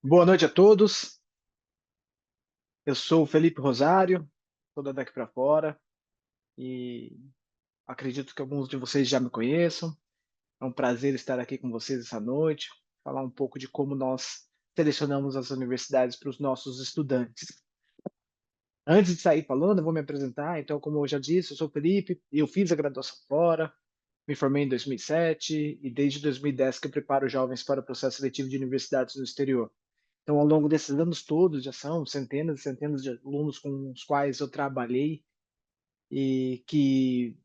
Boa noite a todos. Eu sou o Felipe Rosário, sou da Daqui para Fora e acredito que alguns de vocês já me conheçam. É um prazer estar aqui com vocês essa noite, falar um pouco de como nós selecionamos as universidades para os nossos estudantes. Antes de sair falando, eu vou me apresentar. Então, como eu já disse, eu sou o Felipe e eu fiz a graduação fora, me formei em 2007 e desde 2010 que eu preparo jovens para o processo seletivo de universidades no exterior. Então, ao longo desses anos todos, já são centenas e centenas de alunos com os quais eu trabalhei e que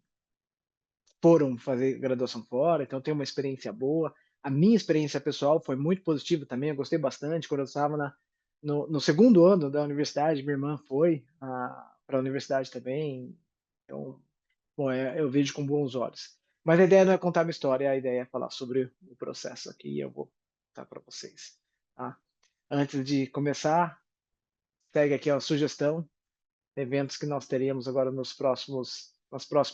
foram fazer graduação fora, então tenho uma experiência boa. A minha experiência pessoal foi muito positiva também, eu gostei bastante. Quando eu estava no segundo ano da universidade, minha irmã foi para a universidade também, então, bom, eu vejo com bons olhos. Mas a ideia não é contar minha história, a ideia é falar sobre o processo aqui e eu vou contar para vocês. Tá? Antes de começar, segue aqui a sugestão, eventos que nós teremos agora nas próximas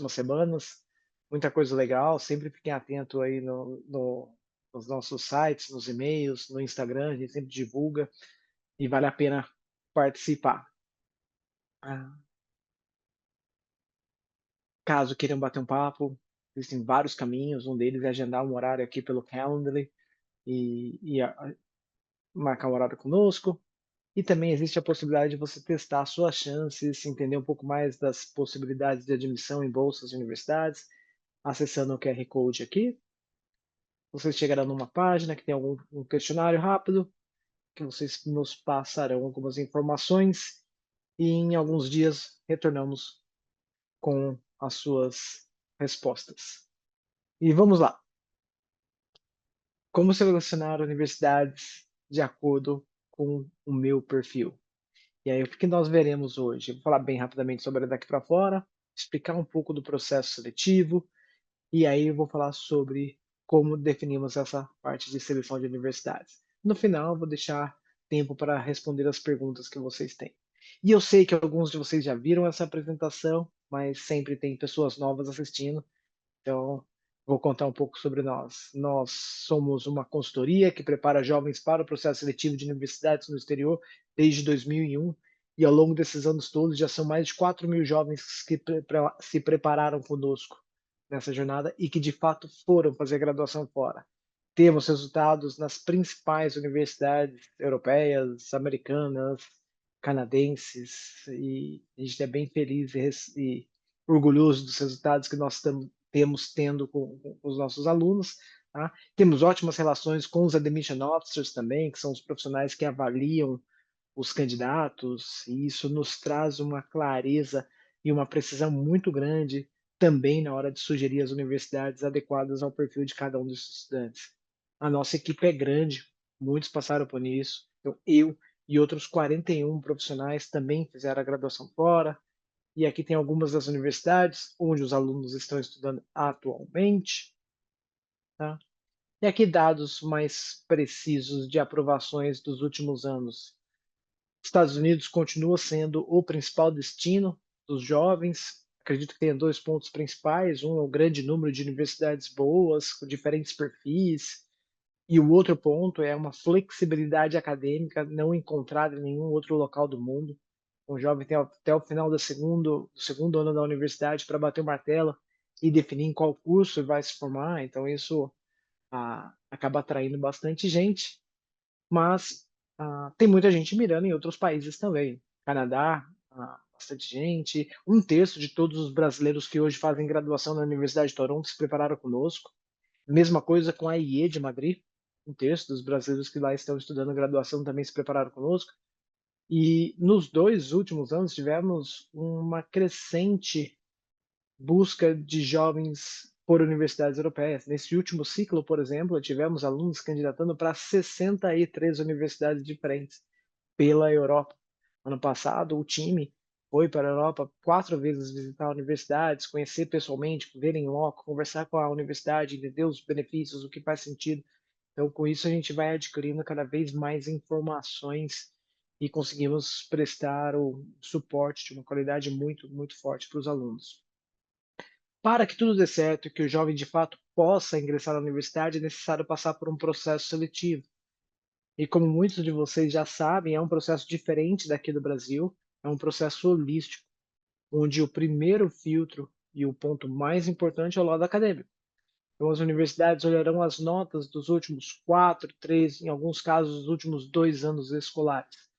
semanas. Muita coisa legal, sempre fiquem atentos aí nos nossos sites, nos e-mails, no Instagram, a gente sempre divulga e vale a pena participar. Ah, caso queiram bater um papo, existem vários caminhos, um deles é agendar um horário aqui pelo Calendly e marcar um horário conosco. E também existe a possibilidade de você testar suas chances, entender um pouco mais das possibilidades de admissão em bolsas de universidades, acessando o QR Code aqui. Vocês chegarão numa página que tem um questionário rápido, que vocês nos passarão algumas informações e em alguns dias retornamos com as suas respostas. E vamos lá. Como selecionar universidades de acordo com o meu perfil? E aí, o que nós veremos hoje? Eu vou falar bem rapidamente sobre a Daqui para Fora, explicar um pouco do processo seletivo, e aí eu vou falar sobre como definimos essa parte de seleção de universidades. No final, eu vou deixar tempo para responder as perguntas que vocês têm. E eu sei que alguns de vocês já viram essa apresentação, mas sempre tem pessoas novas assistindo, então, vou contar um pouco sobre nós. Nós somos uma consultoria que prepara jovens para o processo seletivo de universidades no exterior desde 2001, e ao longo desses anos todos já são mais de 4.000 jovens que se prepararam conosco nessa jornada e que de fato foram fazer graduação fora. Temos resultados nas principais universidades europeias, americanas, canadenses, e a gente é bem feliz e orgulhoso dos resultados que nós temos tendo com os nossos alunos. Tá? Temos ótimas relações com os admission officers também, que são os profissionais que avaliam os candidatos, e isso nos traz uma clareza e uma precisão muito grande também na hora de sugerir as universidades adequadas ao perfil de cada um dos estudantes. A nossa equipe é grande, muitos passaram por isso, então eu e outros 41 profissionais também fizeram a graduação fora, e aqui tem algumas das universidades onde os alunos estão estudando atualmente. Tá? E aqui dados mais precisos de aprovações dos últimos anos. Estados Unidos continua sendo o principal destino dos jovens. Acredito que tenha dois pontos principais. Um é o grande número de universidades boas, com diferentes perfis, e o outro ponto é uma flexibilidade acadêmica não encontrada em nenhum outro local do mundo. O jovem tem até o final do segundo ano da universidade para bater o martelo e definir em qual curso vai se formar. Então, isso acaba atraindo bastante gente, mas tem muita gente mirando em outros países também. Canadá, bastante gente. Um terço de todos os brasileiros que hoje fazem graduação na Universidade de Toronto se prepararam conosco. Mesma coisa com a IE de Madrid. Um terço dos brasileiros que lá estão estudando graduação também se prepararam conosco. E nos dois últimos anos tivemos uma crescente busca de jovens por universidades europeias. Nesse último ciclo, por exemplo, tivemos alunos candidatando para 63 universidades diferentes pela Europa. Ano passado, o time foi para a Europa 4 vezes visitar universidades, conhecer pessoalmente, ver em loco, conversar com a universidade, entender os benefícios, o que faz sentido. Então, com isso, a gente vai adquirindo cada vez mais informações e conseguimos prestar o suporte de uma qualidade muito, muito forte para os alunos. Para que tudo dê certo e que o jovem de fato possa ingressar na universidade, é necessário passar por um processo seletivo. E como muitos de vocês já sabem, é um processo diferente daqui do Brasil, é um processo holístico, onde o primeiro filtro e o ponto mais importante é o lado acadêmico. Então, as universidades olharão as notas dos últimos 4, 3, em alguns casos, os últimos 2 anos escolares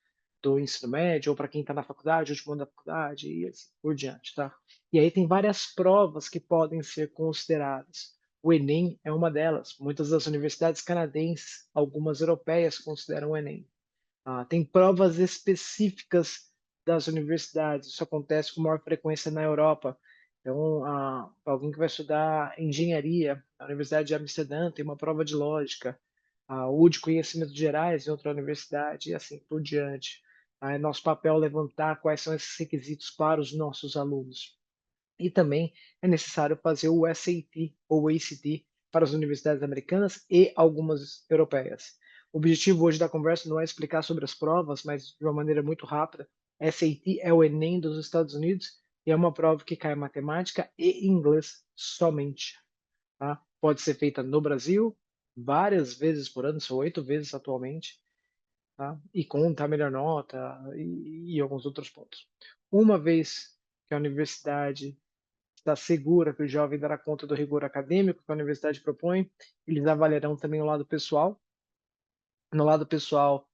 do ensino médio, ou para quem está na faculdade, último ano da faculdade, e assim por diante, tá? E aí tem várias provas que podem ser consideradas. O Enem é uma delas. Muitas das universidades canadenses, algumas europeias, consideram o Enem. Tem provas específicas das universidades, isso acontece com maior frequência na Europa. Então, alguém que vai estudar engenharia, a Universidade de Amsterdã tem uma prova de lógica, o de conhecimentos gerais em outra universidade, e assim por diante. É nosso papel levantar quais são esses requisitos para os nossos alunos. E também é necessário fazer o SAT ou ACT para as universidades americanas e algumas europeias. O objetivo hoje da conversa não é explicar sobre as provas, mas de uma maneira muito rápida. SAT é o Enem dos Estados Unidos e é uma prova que cai em matemática e inglês somente. Tá? Pode ser feita no Brasil várias vezes por ano, são 8 vezes atualmente, tá? E conta a melhor nota e alguns outros pontos. Uma vez que a universidade está segura que o jovem dará conta do rigor acadêmico que a universidade propõe. Eles avaliarão também o lado pessoal. No lado pessoal,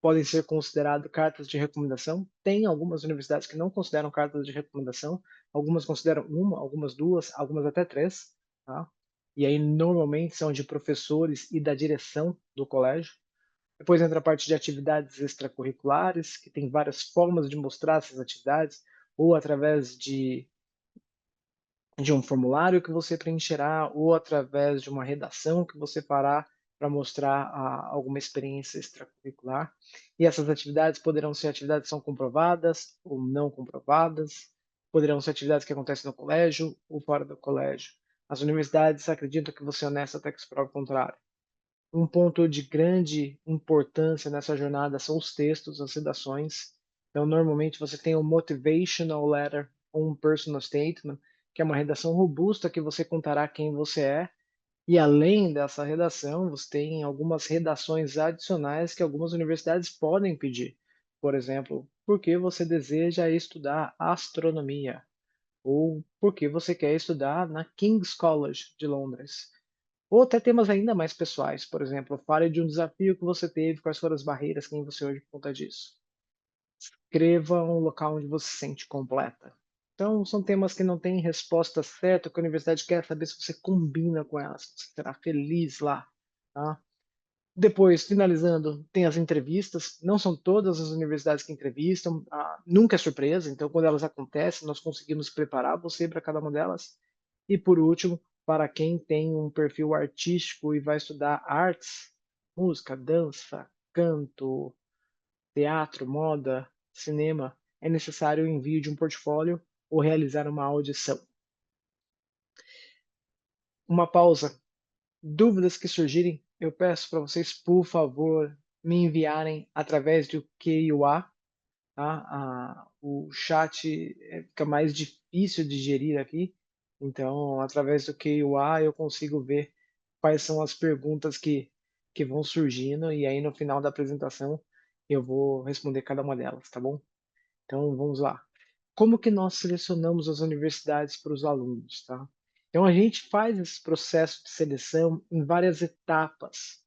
podem ser consideradas cartas de recomendação. Tem algumas universidades que não consideram cartas de recomendação. Algumas consideram uma, algumas duas, algumas até três. Tá? E aí, normalmente, são de professores e da direção do colégio. Depois entra a parte de atividades extracurriculares, que tem várias formas de mostrar essas atividades, ou através de um formulário que você preencherá ou através de uma redação que você fará para mostrar alguma experiência extracurricular. E essas atividades poderão ser atividades que são comprovadas ou não comprovadas, poderão ser atividades que acontecem no colégio ou fora do colégio. As universidades acreditam que você é honesto até que se prove o contrário. Um ponto de grande importância nessa jornada são os textos, as redações. Então, normalmente você tem um motivational letter ou um personal statement, que é uma redação robusta que você contará quem você é. E além dessa redação, você tem algumas redações adicionais que algumas universidades podem pedir. Por exemplo, por que você deseja estudar astronomia? Ou por que você quer estudar na King's College de Londres? Ou até temas ainda mais pessoais, por exemplo, fale de um desafio que você teve, quais foram as barreiras, quem você é hoje por conta disso. Escreva um local onde você se sente completa. Então, são temas que não têm resposta certa, que a universidade quer saber se você combina com elas, se você será feliz lá. Tá? Depois, finalizando, tem as entrevistas. Não são todas as universidades que entrevistam, nunca é surpresa, então, quando elas acontecem, nós conseguimos preparar você para cada uma delas. E, por último, para quem tem um perfil artístico e vai estudar artes, música, dança, canto, teatro, moda, cinema, é necessário o envio de um portfólio ou realizar uma audição. Uma pausa. Dúvidas que surgirem, eu peço para vocês, por favor, me enviarem através do QA, tá? O chat fica mais difícil de gerir aqui, então, através do QA eu consigo ver quais são as perguntas que vão surgindo, e aí no final da apresentação eu vou responder cada uma delas, tá bom? Então, vamos lá. Como que nós selecionamos as universidades para os alunos, tá? Então, a gente faz esse processo de seleção em várias etapas.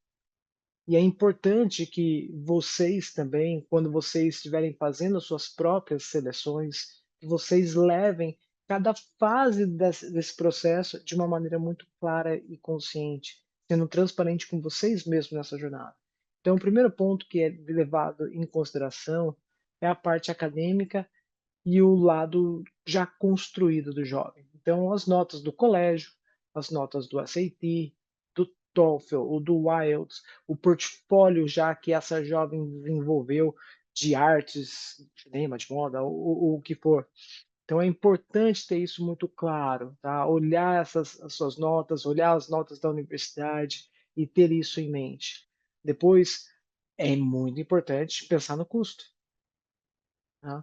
E é importante que vocês também, quando vocês estiverem fazendo as suas próprias seleções, que vocês levem cada fase desse processo de uma maneira muito clara e consciente, sendo transparente com vocês mesmos nessa jornada. Então, o primeiro ponto que é levado em consideração é a parte acadêmica e o lado já construído do jovem. Então, as notas do colégio, as notas do SAT, do TOEFL ou do IELTS, o portfólio já que essa jovem desenvolveu de artes, de cinema, de moda, o que for. Então, é importante ter isso muito claro, tá? Olhar as suas notas, olhar as notas da universidade e ter isso em mente. Depois, é muito importante pensar no custo, tá?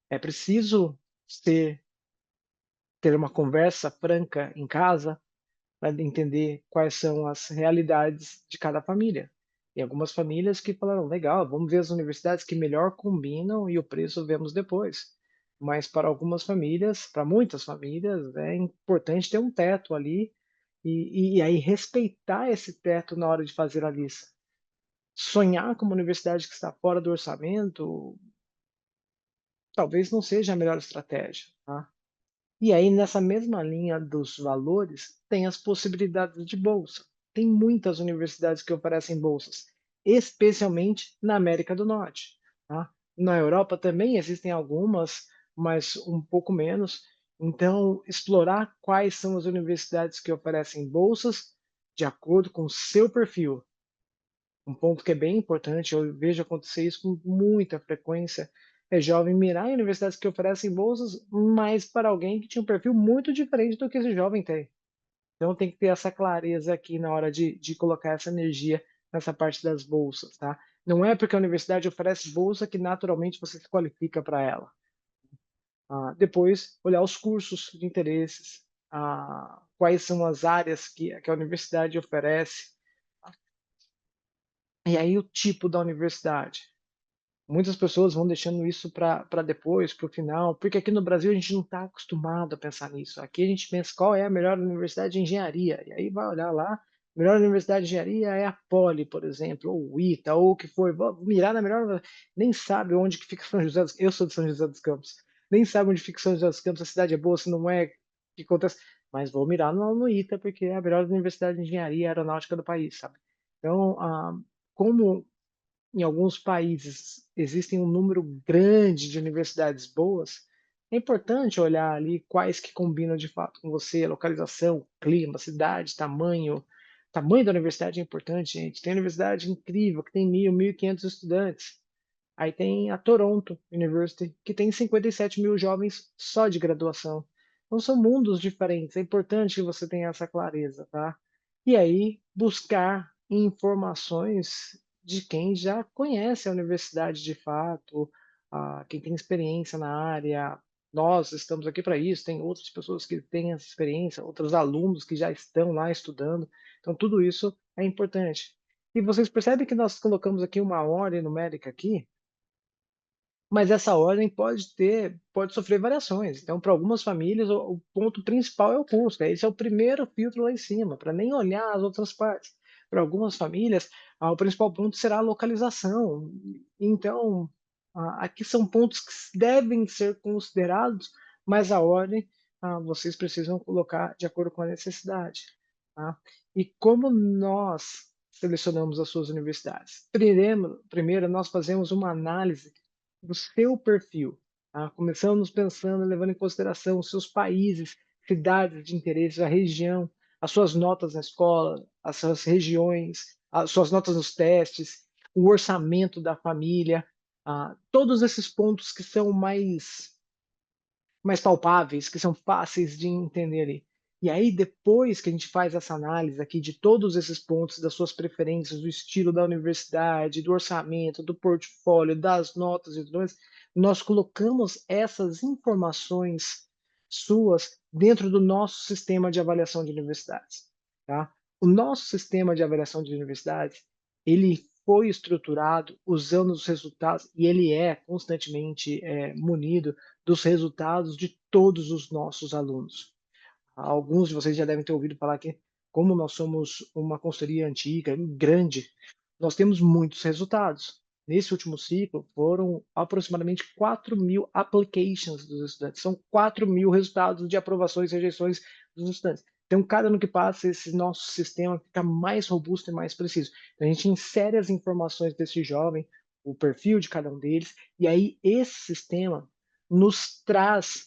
É preciso ter, ter uma conversa franca em casa para entender quais são as realidades de cada família. E algumas famílias que falaram: "Legal, vamos ver as universidades que melhor combinam e o preço vemos depois". Mas para algumas famílias, para muitas famílias, é importante ter um teto ali, e aí respeitar esse teto na hora de fazer a lista. Sonhar com uma universidade que está fora do orçamento, talvez não seja a melhor estratégia, tá. E aí, nessa mesma linha dos valores, tem as possibilidades de bolsa. Tem muitas universidades que oferecem bolsas, especialmente na América do Norte, tá. Na Europa também existem algumas, mas um pouco menos. Então, explorar quais são as universidades que oferecem bolsas de acordo com o seu perfil. Um ponto que é bem importante, eu vejo acontecer isso com muita frequência, é jovem mirar em universidades que oferecem bolsas, mas para alguém que tinha um perfil muito diferente do que esse jovem tem. Então tem que ter essa clareza aqui na hora de colocar essa energia nessa parte das bolsas, tá. Não é porque a universidade oferece bolsa que naturalmente você se qualifica para ela. Depois olhar os cursos de interesses, quais são as áreas que a universidade oferece, e aí o tipo da universidade. Muitas pessoas vão deixando isso para depois, para o final, porque aqui no Brasil a gente não está acostumado a pensar nisso. Aqui a gente pensa qual é a melhor universidade de engenharia, e aí vai olhar lá, a melhor universidade de engenharia é a Poli, por exemplo, ou o ITA, ou o que for. Vou mirar na melhor, nem sabe onde que fica São José dos, eu sou de São José dos Campos, nem sabe onde fica São José dos Campos, a cidade é boa, se não é, o que acontece. Mas vou mirar no ITA, porque é a melhor universidade de engenharia aeronáutica do país, sabe? Então, como em alguns países existem um número grande de universidades boas, é importante olhar ali quais que combinam de fato com você, localização, clima, cidade, tamanho. Tamanho da universidade é importante, gente. Tem universidade incrível que tem 1.000, 1.500 estudantes. Aí tem a Toronto University, que tem 57 mil jovens só de graduação. Então são mundos diferentes, é importante que você tenha essa clareza, tá? E aí buscar informações de quem já conhece a universidade de fato, quem tem experiência na área. Nós estamos aqui para isso, tem outras pessoas que têm essa experiência, outros alunos que já estão lá estudando. Então tudo isso é importante. E vocês percebem que nós colocamos aqui uma ordem numérica aqui, mas essa ordem pode sofrer variações. Então, para algumas famílias, o ponto principal é o custo. Esse é o primeiro filtro lá em cima, para nem olhar as outras partes. Para algumas famílias, o principal ponto será a localização. Então, aqui são pontos que devem ser considerados, mas a ordem, vocês precisam colocar de acordo com a necessidade, tá? E como nós selecionamos as suas universidades? Primeiro nós fazemos uma análise do seu perfil, tá? Começamos pensando, levando em consideração os seus países, cidades de interesse, a região, as suas notas na escola, as suas regiões, as suas notas nos testes, o orçamento da família, todos esses pontos que são mais palpáveis, que são fáceis de entender ali. E aí, depois que a gente faz essa análise aqui de todos esses pontos, das suas preferências, do estilo da universidade, do orçamento, do portfólio, das notas e tudo mais, nós colocamos essas informações suas dentro do nosso sistema de avaliação de universidades, tá? O nosso sistema de avaliação de universidades, ele foi estruturado usando os resultados e ele é constantemente munido dos resultados de todos os nossos alunos. Alguns de vocês já devem ter ouvido falar que, como nós somos uma consultoria antiga, grande, nós temos muitos resultados. Nesse último ciclo, foram aproximadamente 4.000 applications dos estudantes. São 4.000 resultados de aprovações e rejeições dos estudantes. Então, cada ano que passa, esse nosso sistema fica mais robusto e mais preciso. Então, a gente insere as informações desse jovem, o perfil de cada um deles, e aí esse sistema nos traz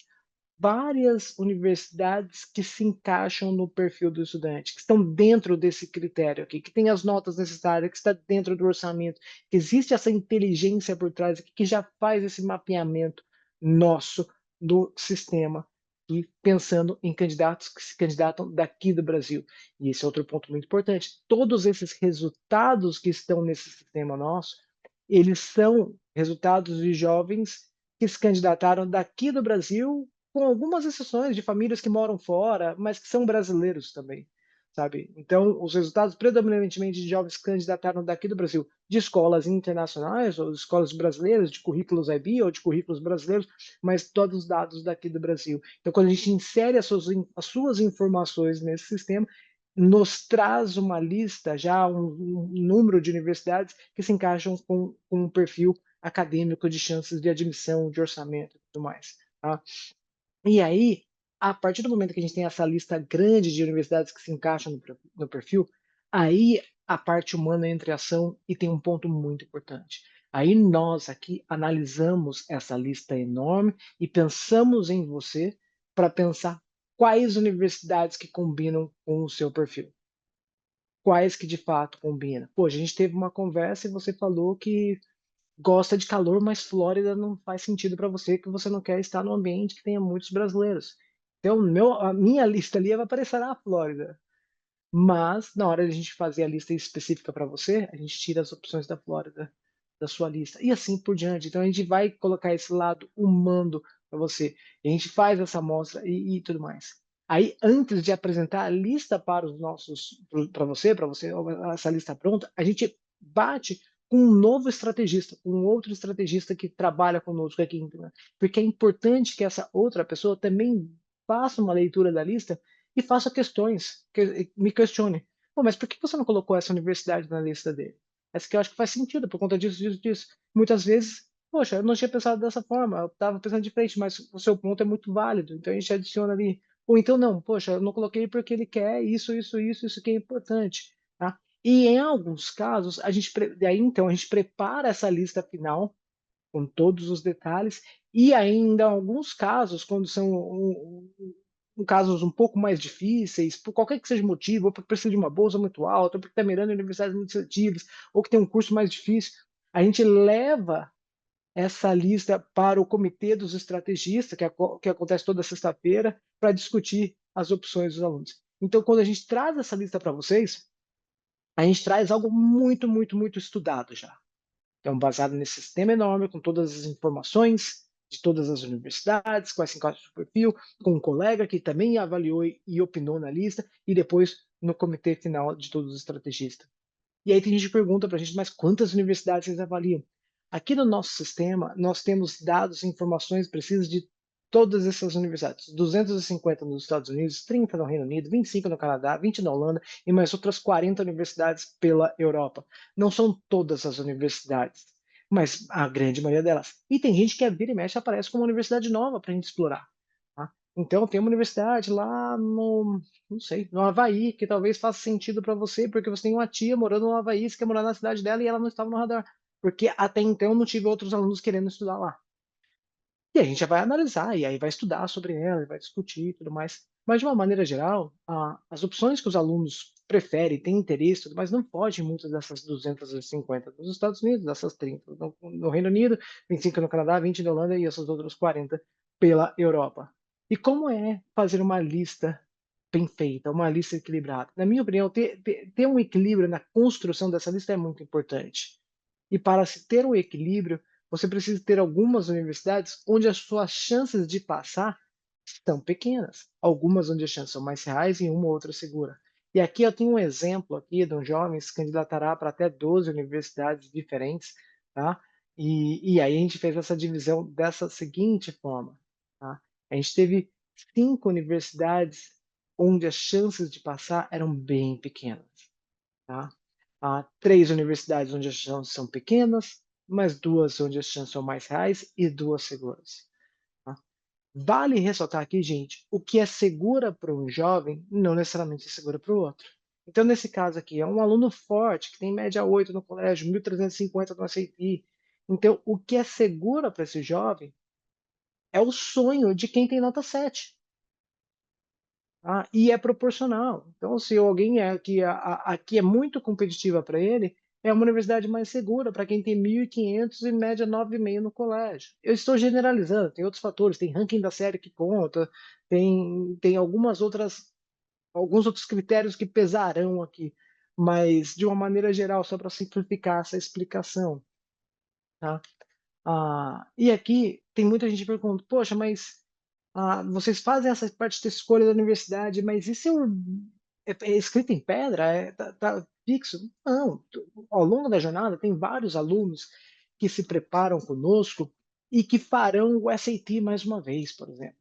várias universidades que se encaixam no perfil do estudante, que estão dentro desse critério aqui, que tem as notas necessárias, que está dentro do orçamento, que existe essa inteligência por trás aqui, que já faz esse mapeamento nosso do sistema e pensando em candidatos que se candidatam daqui do Brasil. E esse é outro ponto muito importante. Todos esses resultados que estão nesse sistema nosso, eles são resultados de jovens que se candidataram daqui do Brasil, com algumas exceções de famílias que moram fora, mas que são brasileiros também. sabe? Então, os resultados predominantemente de jovens que candidataram daqui do Brasil, de escolas internacionais ou de escolas brasileiras, de currículos IB ou de currículos brasileiros, mas todos os dados daqui do Brasil. Então, quando a gente insere as suas informações nesse sistema, nos traz uma lista, já um número de universidades que se encaixam com um perfil acadêmico de chances de admissão, de orçamento e tudo mais. Tá? E aí, a partir do momento que a gente tem essa lista grande de universidades que se encaixam no perfil, aí a parte humana entra em ação e tem um ponto muito importante. Aí nós aqui analisamos essa lista enorme e pensamos em você para pensar quais universidades que combinam com o seu perfil. Quais que de fato combinam. Pô, a gente teve uma conversa e você falou que gosta de calor, mas Flórida não faz sentido para você, que você não quer estar num ambiente que tenha muitos brasileiros. Então, a minha lista ali vai aparecer a Flórida. Mas, na hora de a gente fazer a lista específica para você, a gente tira as opções da Flórida da sua lista. E assim por diante. Então, a gente vai colocar esse lado humano para você. E a gente faz essa amostra e tudo mais. Aí, antes de apresentar a lista para os nossos, para você, essa lista pronta, a gente bate com um novo estrategista, com um outro estrategista que trabalha conosco aqui, né? Porque é importante que essa outra pessoa também faça uma leitura da lista e faça questões, me questione. Pô, mas por que você não colocou essa universidade na lista dele? Essa que eu acho que faz sentido, por conta disso, disso, disso. Muitas vezes, poxa, eu não tinha pensado dessa forma, eu estava pensando de frente, mas o seu ponto é muito válido, então a gente adiciona ali. Ou então, não, poxa, eu não coloquei porque ele quer isso que é importante, tá? E em alguns casos, daí então a gente prepara essa lista final com todos os detalhes, e ainda alguns casos, quando são casos um pouco mais difíceis, por qualquer que seja o motivo, ou porque precisa de uma bolsa muito alta, ou porque está mirando em universidades muito seletivas, ou que tem um curso mais difícil, a gente leva essa lista para o comitê dos estrategistas, que acontece toda sexta-feira, para discutir as opções dos alunos. Então, quando a gente traz essa lista para vocês, a gente traz algo muito, muito, muito estudado já. Então, baseado nesse sistema enorme, com todas as informações de todas as universidades, quais se encaixam no perfil, com um colega que também avaliou e opinou na lista, e depois no comitê final de todos os estrategistas. E aí tem gente que pergunta para a gente, mas quantas universidades vocês avaliam? Aqui no nosso sistema, nós temos dados e informações precisas de todas essas universidades. 250 nos Estados Unidos, 30 no Reino Unido, 25 no Canadá, 20 na Holanda e mais outras 40 universidades pela Europa. Não são todas as universidades, mas a grande maioria delas. E tem gente que vira e mexe aparece como uma universidade nova para a gente explorar. Tá? Então, tem uma universidade lá no, não sei, no Havaí, que talvez faça sentido para você, porque você tem uma tia morando no Havaí, você quer morar na cidade dela e ela não estava no radar. Porque até então não tive outros alunos querendo estudar lá. E a gente já vai analisar, e aí vai estudar sobre ela, vai discutir e tudo mais. Mas, de uma maneira geral, as opções que os alunos preferem, têm interesse, tudo mais, não fogem muito dessas 250 nos Estados Unidos, dessas 30 no Reino Unido, 25 no Canadá, 20 na Holanda e essas outras 40 pela Europa. E como é fazer uma lista bem feita, uma lista equilibrada? Na minha opinião, ter um equilíbrio na construção dessa lista é muito importante. E para se ter um equilíbrio, você precisa ter algumas universidades onde as suas chances de passar são pequenas, algumas onde as chances são mais reais e uma ou outra segura. E aqui eu tenho um exemplo aqui de um jovem que se candidatará para até 12 universidades diferentes, tá? E aí a gente fez essa divisão dessa seguinte forma, tá? A gente teve 5 universidades onde as chances de passar eram bem pequenas, tá? Há 3 universidades onde as chances são pequenas, mas 2 onde as chances são mais reais e 2 seguras. Tá? Vale ressaltar aqui, gente, o que é segura para um jovem não necessariamente é segura para o outro. Então, nesse caso aqui, é um aluno forte, que tem média 8 no colégio, 1.350 no SAT. Então, o que é segura para esse jovem é o sonho de quem tem nota 7. E é proporcional. Então, se alguém aqui é muito competitiva para ele, é uma universidade mais segura para quem tem 1.500 e média 9,5 no colégio. Eu estou generalizando, tem outros fatores, tem ranking da série que conta, tem alguns outros critérios que pesarão aqui, mas de uma maneira geral, só para simplificar essa explicação, tá? E aqui tem muita gente que pergunta, poxa, mas vocês fazem essa parte da escolha da universidade, mas e se eu é escrito em pedra, tá fixo. Não, ao longo da jornada tem vários alunos que se preparam conosco e que farão o SAT mais uma vez, por exemplo.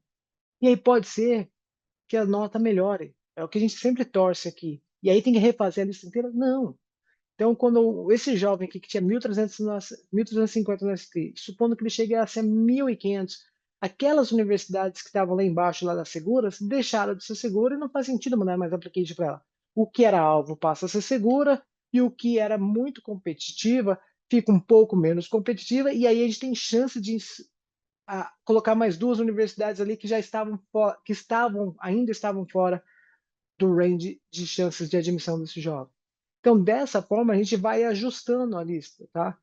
E aí pode ser que a nota melhore, é o que a gente sempre torce aqui. E aí tem que refazer a lista inteira? Não. Então, quando esse jovem aqui que tinha 1.300 1.350 no ST, supondo que ele chegue a ser 1.500, aquelas universidades que estavam lá embaixo, lá das seguras, deixaram de ser segura e não faz sentido mandar mais application para ela. O que era alvo passa a ser segura e o que era muito competitiva fica um pouco menos competitiva e aí a gente tem chance de colocar mais duas universidades ali que já estavam que ainda estavam fora do range de chances de admissão desse jovem. Então, dessa forma, a gente vai ajustando a lista, tá?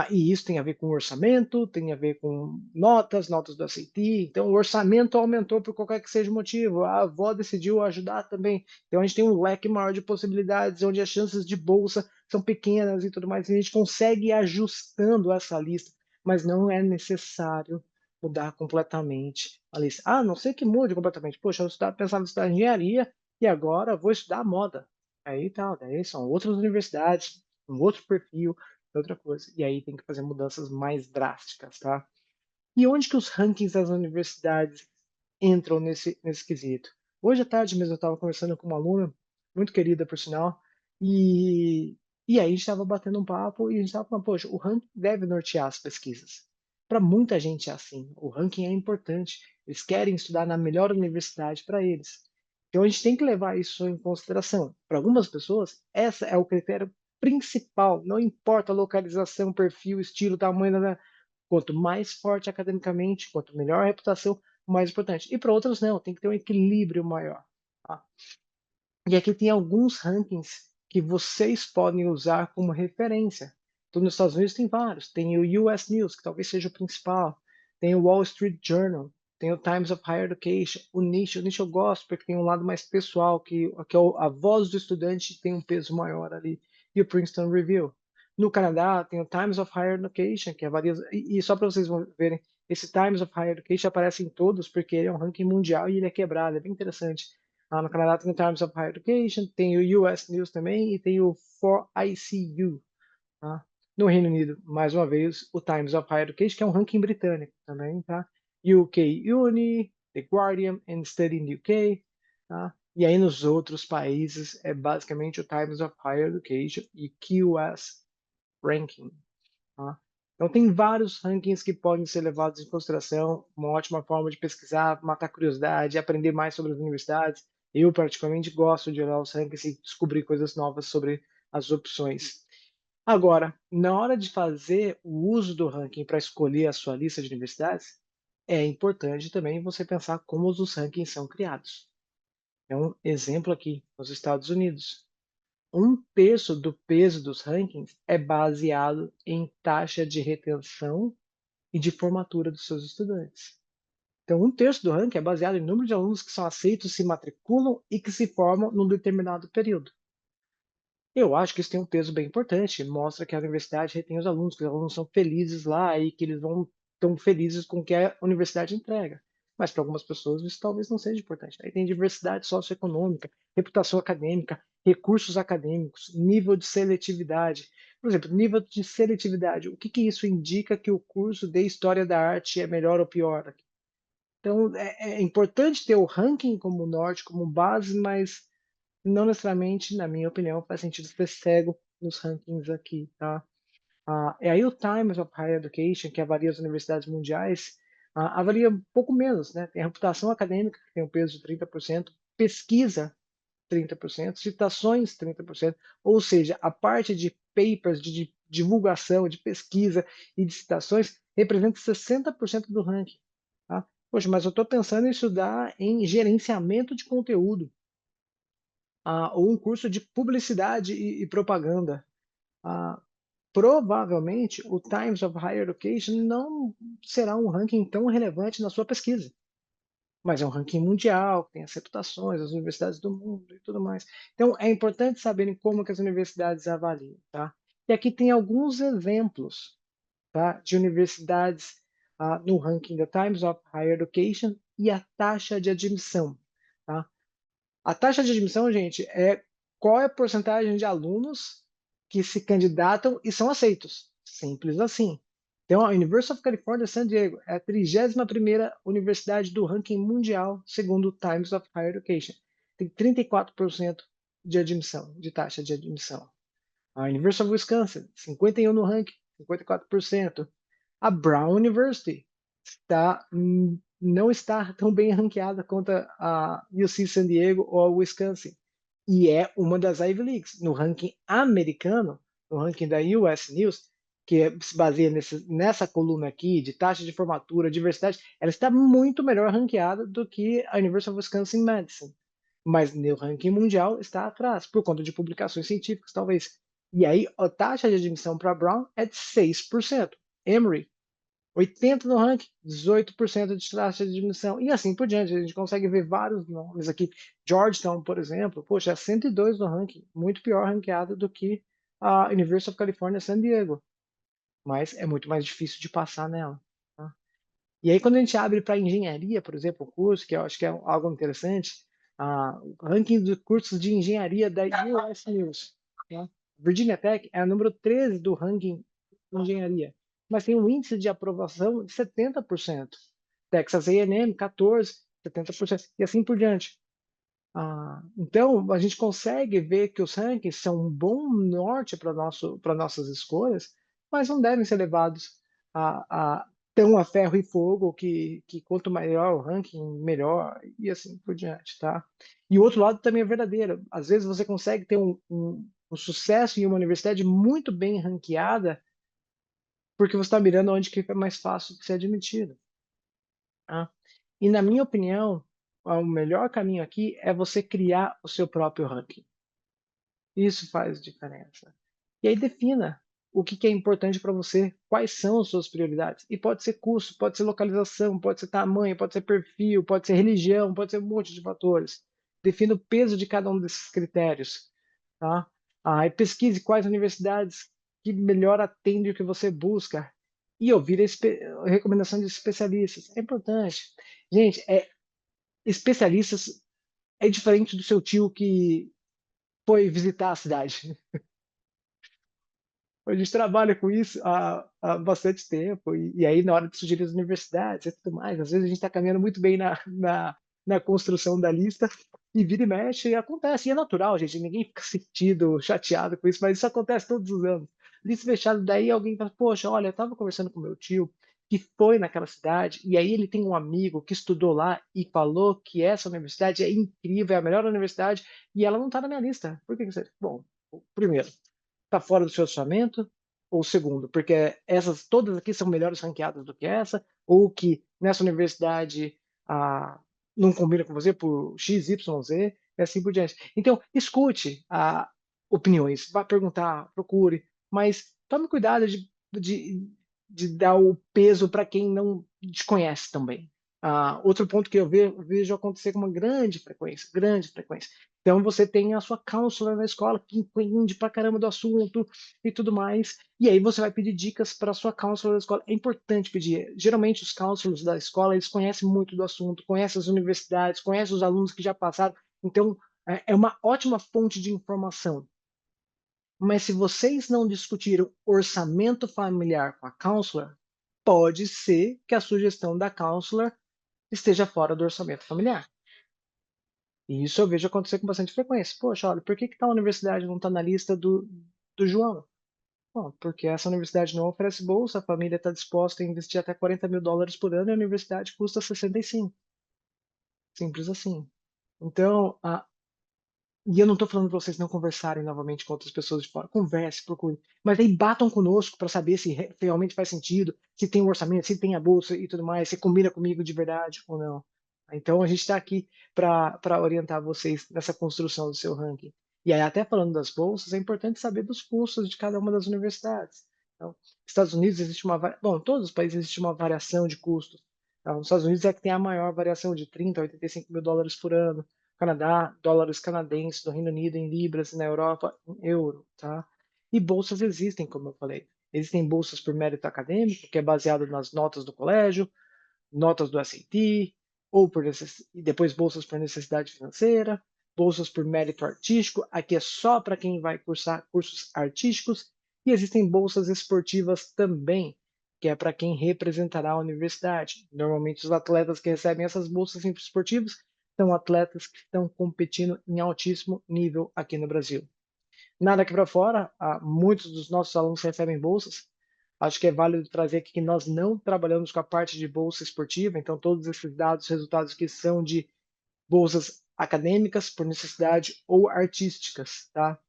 E isso tem a ver com orçamento, tem a ver com notas do SAT. Então, o orçamento aumentou por qualquer que seja o motivo. A avó decidiu ajudar também. Então, a gente tem um leque maior de possibilidades, onde as chances de bolsa são pequenas e tudo mais. E a gente consegue ir ajustando essa lista, mas não é necessário mudar completamente a lista. A não ser que mude completamente. Poxa, pensava em estudar engenharia e agora vou estudar moda. Aí tá, daí são outras universidades, um outro perfil, outra coisa. E aí tem que fazer mudanças mais drásticas, tá? E onde que os rankings das universidades entram nesse quesito? Hoje à tarde mesmo eu estava conversando com uma aluna, muito querida por sinal, e, e aí a gente estava batendo um papo e a gente estava falando, poxa, o ranking deve nortear as pesquisas. Para muita gente é assim, o ranking é importante, eles querem estudar na melhor universidade para eles. Então a gente tem que levar isso em consideração. Para algumas pessoas, essa é o critério principal, não importa a localização, perfil, estilo, tamanho, quanto mais forte academicamente, quanto melhor a reputação, mais importante. E para outros não, tem que ter um equilíbrio maior. Tá? E aqui tem alguns rankings que vocês podem usar como referência. Então, nos Estados Unidos tem vários. Tem o US News, que talvez seja o principal. Tem o Wall Street Journal. Tem o Times of Higher Education. O Niche. O Niche eu gosto porque tem um lado mais pessoal, que é a voz do estudante tem um peso maior ali. E o Princeton Review. No Canadá, tem o Times of Higher Education, que é várias. E só para vocês verem, esse Times of Higher Education aparece em todos porque ele é um ranking mundial e ele é quebrado. É bem interessante. No Canadá tem o Times of Higher Education, tem o US News também e tem o 4ICU. Tá? No Reino Unido, mais uma vez, o Times of Higher Education, que é um ranking britânico também. Tá? UK Uni, The Guardian and Study in the UK. Tá? E aí nos outros países é basicamente o Times of Higher Education e QS Ranking. Tá? Então, tem vários rankings que podem ser levados em consideração, uma ótima forma de pesquisar, matar curiosidade, aprender mais sobre as universidades. Eu, particularmente, gosto de olhar os rankings e descobrir coisas novas sobre as opções. Agora, na hora de fazer o uso do ranking para escolher a sua lista de universidades, é importante também você pensar como os rankings são criados. É um exemplo aqui, nos Estados Unidos. Um terço do peso dos rankings é baseado em taxa de retenção e de formatura dos seus estudantes. Então, um terço do ranking é baseado em número de alunos que são aceitos, se matriculam e que se formam num determinado período. Eu acho que isso tem um peso bem importante, mostra que a universidade retém os alunos, que os alunos são felizes lá e que eles vão tão felizes com o que a universidade entrega. Mas para algumas pessoas isso talvez não seja importante. Aí tem diversidade socioeconômica, reputação acadêmica, recursos acadêmicos, nível de seletividade. Por exemplo, nível de seletividade. O que que isso indica que o curso de História da Arte é melhor ou pior? Então, é importante ter o ranking como norte, como base, mas não necessariamente, na minha opinião, faz sentido ser cego nos rankings aqui, tá? E aí o Times of Higher Education, que avalia as universidades mundiais, avalia um pouco menos, né? Tem a reputação acadêmica, que tem um peso de 30%, pesquisa 30%, citações 30%, ou seja, a parte de papers, de divulgação, de pesquisa e de citações representa 60% do ranking. Tá? Poxa, mas eu estou pensando em estudar em gerenciamento de conteúdo, ou um curso de publicidade e propaganda. Ah, provavelmente o Times of Higher Education não será um ranking tão relevante na sua pesquisa, mas é um ranking mundial, tem as reputações, as universidades do mundo e tudo mais. Então, é importante saberem como que as universidades avaliam, tá? E aqui tem alguns exemplos, tá, de universidades no ranking da Times of Higher Education e a taxa de admissão, tá? A taxa de admissão, gente, é qual é a porcentagem de alunos que se candidatam e são aceitos. Simples assim. Então, a University of California, San Diego é a 31ª universidade do ranking mundial, segundo o Times of Higher Education. Tem 34% de admissão, de taxa de admissão. A University of Wisconsin, 51 no ranking, 54%. A Brown University não está tão bem ranqueada quanto a UC San Diego ou a Wisconsin. E é uma das Ivy Leagues. No ranking americano, no ranking da US News, que se baseia nessa coluna aqui de taxa de formatura, diversidade, ela está muito melhor ranqueada do que a University of Wisconsin-Madison. Mas no ranking mundial está atrás, por conta de publicações científicas, talvez. E aí a taxa de admissão para Brown é de 6%. Emory, 80 no ranking, 18% de taxa de admissão, e assim por diante. A gente consegue ver vários nomes aqui. Georgetown, por exemplo, poxa, é 102 no ranking, muito pior ranqueada do que a University of California, San Diego, mas é muito mais difícil de passar nela. Tá? E aí, quando a gente abre para engenharia, por exemplo, o curso, que eu acho que é algo interessante, o ranking dos cursos de engenharia da US News. Tá? Virginia Tech é a número 13 do ranking de engenharia, mas tem um índice de aprovação de 70%. Texas A&M, 14%, 70%, e assim por diante. Então, a gente consegue ver que os rankings são um bom norte para nossas escolhas, mas não devem ser levados tão a ferro e fogo que quanto maior o ranking, melhor, e assim por diante, tá? E o outro lado também é verdadeiro. Às vezes você consegue ter um sucesso em uma universidade muito bem ranqueada, porque você está mirando onde que é mais fácil de ser admitido. Tá? E na minha opinião, o melhor caminho aqui é você criar o seu próprio ranking. Isso faz diferença. E aí defina o que é importante para você, quais são as suas prioridades. E pode ser custo, pode ser localização, pode ser tamanho, pode ser perfil, pode ser religião, pode ser um monte de fatores. Defina o peso de cada um desses critérios. Tá? E pesquise quais universidades que melhor atendem o que você busca. E ouvir a recomendação de especialistas. É importante. Gente, especialistas é diferente do seu tio que foi visitar a cidade. A gente trabalha com isso há bastante tempo, e aí na hora de sugerir as universidades e tudo mais, às vezes a gente está caminhando muito bem na construção da lista, e vira e mexe, e acontece, e é natural, gente, ninguém fica sentido, chateado com isso, mas isso acontece todos os anos. Lista fechada, daí alguém fala, poxa, olha, eu estava conversando com meu tio, que foi naquela cidade, e aí ele tem um amigo que estudou lá e falou que essa universidade é incrível, é a melhor universidade, e ela não está na minha lista. Por que que você... Bom, primeiro, está fora do seu orçamento, ou segundo, porque essas todas aqui são melhores ranqueadas do que essa, ou que nessa universidade não combina com você por X, Y, Z, e assim por diante. Então, escute opiniões, vá perguntar, procure, mas tome cuidado de, de dar o peso para quem não te conhece também. Outro ponto que eu vejo acontecer com uma grande frequência, grande frequência. Então, você tem a sua counselor na escola que entende pra caramba do assunto e tudo mais. E aí você vai pedir dicas para a sua counselor da escola. É importante pedir. Geralmente, os counselors da escola, eles conhecem muito do assunto, conhecem as universidades, conhecem os alunos que já passaram. Então, é uma ótima fonte de informação. Mas se vocês não discutiram orçamento familiar com a counselor, pode ser que a sugestão da counselor esteja fora do orçamento familiar. E isso eu vejo acontecer com bastante frequência. Poxa, olha, por que que tal universidade não está na lista do João? Bom, porque essa universidade não oferece bolsa, a família está disposta a investir até US$ 40.000 por ano e a universidade custa 65. Simples assim. Então, e eu não estou falando para vocês não conversarem novamente com outras pessoas de fora. Converse, procure. Mas aí batam conosco para saber se realmente faz sentido, se tem o orçamento, se tem a bolsa e tudo mais, se combina comigo de verdade ou não. Então a gente está aqui para orientar vocês nessa construção do seu ranking. E aí, até falando das bolsas, é importante saber dos custos de cada uma das universidades. Então, Estados Unidos existe bom, em todos os países existe uma variação de custos. Então, nos Estados Unidos é que tem a maior variação de 30 a US$ 85.000 por ano. Canadá, dólares canadenses, no Reino Unido em libras, na Europa em euro, tá? E bolsas existem, como eu falei. Existem bolsas por mérito acadêmico, que é baseado nas notas do colégio, notas do SAT, ou e depois bolsas por necessidade financeira. bolsas por mérito artístico, aqui é só para quem vai cursar cursos artísticos, e existem bolsas esportivas também, que é para quem representará a universidade. Normalmente, os atletas que recebem essas bolsas esportivas são atletas que estão competindo em altíssimo nível aqui no Brasil. Nada aqui para fora, muitos dos nossos alunos recebem bolsas. Acho que é válido trazer aqui que nós não trabalhamos com a parte de bolsa esportiva, então todos esses dados, resultados que são de bolsas acadêmicas por necessidade ou artísticas, tá?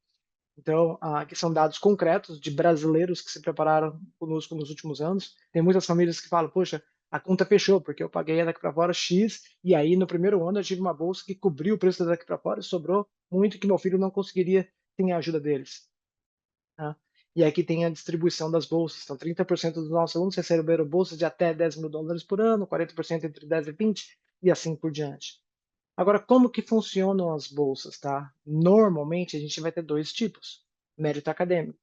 Então, aqui são dados concretos de brasileiros que se prepararam conosco nos últimos anos. Tem muitas famílias que falam, poxa, a conta fechou, porque eu paguei daqui para fora X, e aí no primeiro ano eu tive uma bolsa que cobriu o preço daqui para fora e sobrou muito que meu filho não conseguiria sem a ajuda deles. Tá? E aqui tem a distribuição das bolsas. Então, 30% dos nossos alunos receberam bolsas de até US$ 10.000 por ano, 40% entre 10 e 20, e assim por diante. Agora, como que funcionam as bolsas, tá? Normalmente, a gente vai ter dois tipos: mérito acadêmico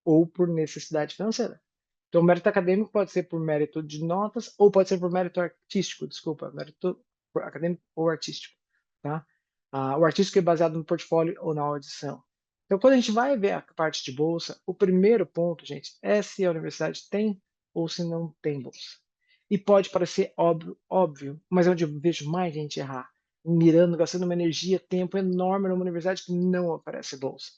ou por necessidade financeira. Então, o mérito acadêmico pode ser por mérito de notas ou pode ser por mérito artístico, desculpa, mérito acadêmico ou artístico, tá? O artístico é baseado no portfólio ou na audição. Então, quando a gente vai ver a parte de bolsa, o primeiro ponto, gente, é se a universidade tem ou se não tem bolsa. E pode parecer óbvio, mas é onde eu vejo mais gente errar, mirando, gastando uma energia, tempo enorme numa universidade que não oferece bolsa.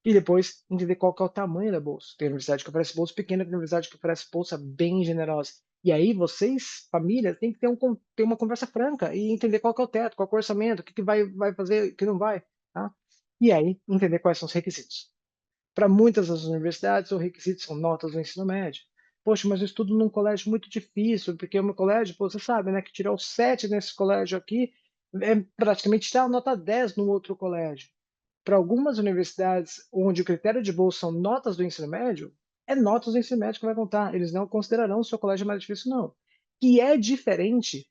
E depois entender qual que é o tamanho da bolsa. Tem universidade que oferece bolsa pequena, tem universidade que oferece bolsa bem generosa. E aí vocês, família, tem que ter uma conversa franca e entender qual que é o teto, qual que é o orçamento, o que, que vai fazer, o que não vai. Tá? E aí entender quais são os requisitos. Para muitas das universidades, os requisitos são notas do ensino médio. Poxa, mas eu estudo num colégio muito difícil, porque o meu colégio, pô, você sabe, né, que tirar o 7 nesse colégio aqui é praticamente tirar a nota 10 no outro colégio. Para algumas universidades onde o critério de bolsa são notas do ensino médio, é notas do ensino médio que vai contar. Eles não considerarão o seu colégio mais difícil, não. E é diferente,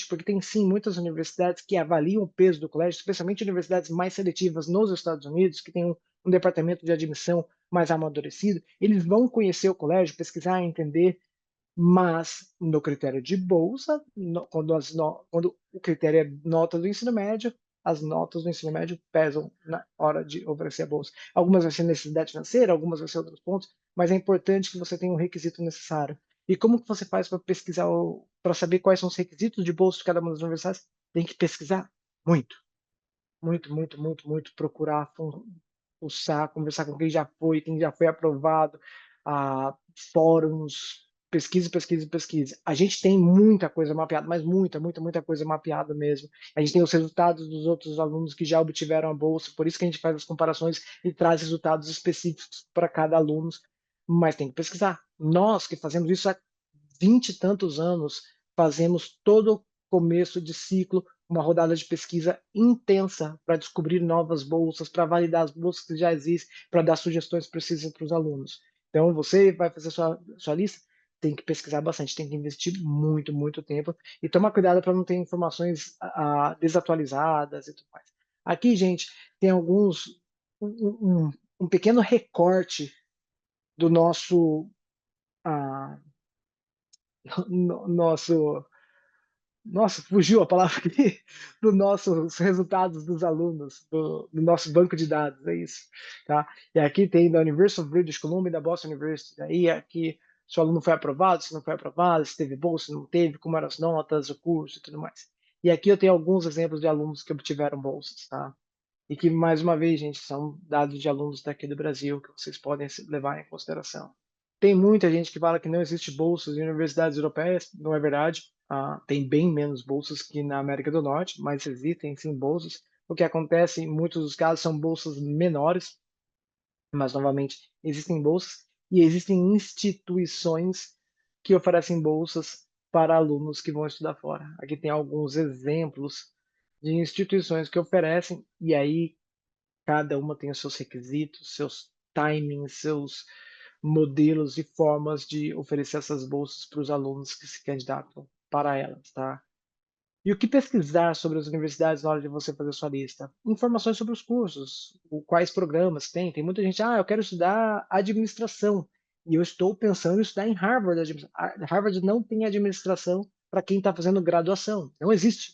porque tem sim muitas universidades que avaliam o peso do colégio, especialmente universidades mais seletivas nos Estados Unidos, que tem um departamento de admissão mais amadurecido. Eles vão conhecer o colégio, pesquisar, entender, mas no critério de bolsa, quando o critério é nota do ensino médio, as notas do ensino médio pesam na hora de oferecer a bolsa. Algumas vai ser necessidade financeira, algumas vai ser outros pontos, mas é importante que você tenha um requisito necessário. E como que você faz para pesquisar, para saber quais são os requisitos de bolsa de cada uma das universidades? Tem que pesquisar muito, muito, muito, muito, muito, procurar fuçar, conversar com quem já foi aprovado, fóruns, pesquisa, pesquisa, pesquisa. A gente tem muita coisa mapeada, mas muita, muita, muita coisa mapeada mesmo. A gente tem os resultados dos outros alunos que já obtiveram a bolsa, por isso que a gente faz as comparações e traz resultados específicos para cada aluno, mas tem que pesquisar. Nós que fazemos isso há 20 e tantos anos, fazemos todo começo de ciclo uma rodada de pesquisa intensa para descobrir novas bolsas, para validar as bolsas que já existem, para dar sugestões precisas para os alunos. Então, você vai fazer sua lista, tem que pesquisar bastante, tem que investir muito, muito tempo e tomar cuidado para não ter informações desatualizadas e tudo mais. Aqui, gente, tem um pequeno recorte do ah, nosso nossa, fugiu a palavra aqui, dos nossos resultados dos alunos, do nosso banco de dados, é isso, tá? E aqui tem da University of British Columbia e da Boston University, aí aqui se o aluno foi aprovado, se não foi aprovado, se teve bolsa, se não teve, como eram as notas, o curso e tudo mais. E aqui eu tenho alguns exemplos de alunos que obtiveram bolsas, tá? E que, mais uma vez, gente, são dados de alunos daqui do Brasil que vocês podem levar em consideração. Tem muita gente que fala que não existe bolsas em universidades europeias, não é verdade. Tem bem menos bolsas que na América do Norte, mas existem sim bolsas. O que acontece em muitos dos casos são bolsas menores, mas novamente existem bolsas e existem instituições que oferecem bolsas para alunos que vão estudar fora. Aqui tem alguns exemplos de instituições que oferecem, e aí cada uma tem os seus requisitos, seus timings, seus modelos e formas de oferecer essas bolsas para os alunos que se candidatam para elas, tá? E o que pesquisar sobre as universidades na hora de você fazer sua lista? Informações sobre os cursos, quais programas tem. Tem muita gente, eu quero estudar administração. E eu estou pensando em estudar em Harvard. Harvard não tem administração para quem está fazendo graduação. Não existe.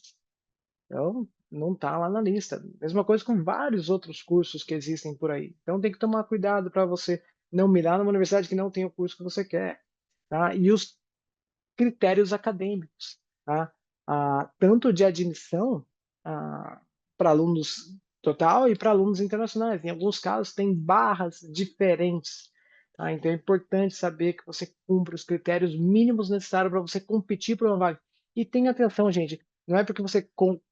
Então, não está lá na lista. Mesma coisa com vários outros cursos que existem por aí. Então tem que tomar cuidado para você não mirar numa universidade que não tem o curso que você quer, tá? E os critérios acadêmicos, tá? Tanto de admissão para alunos total e para alunos internacionais. Em alguns casos, tem barras diferentes. Tá? Então, é importante saber que você cumpre os critérios mínimos necessários para você competir por uma vaga. E tenha atenção, gente, não é porque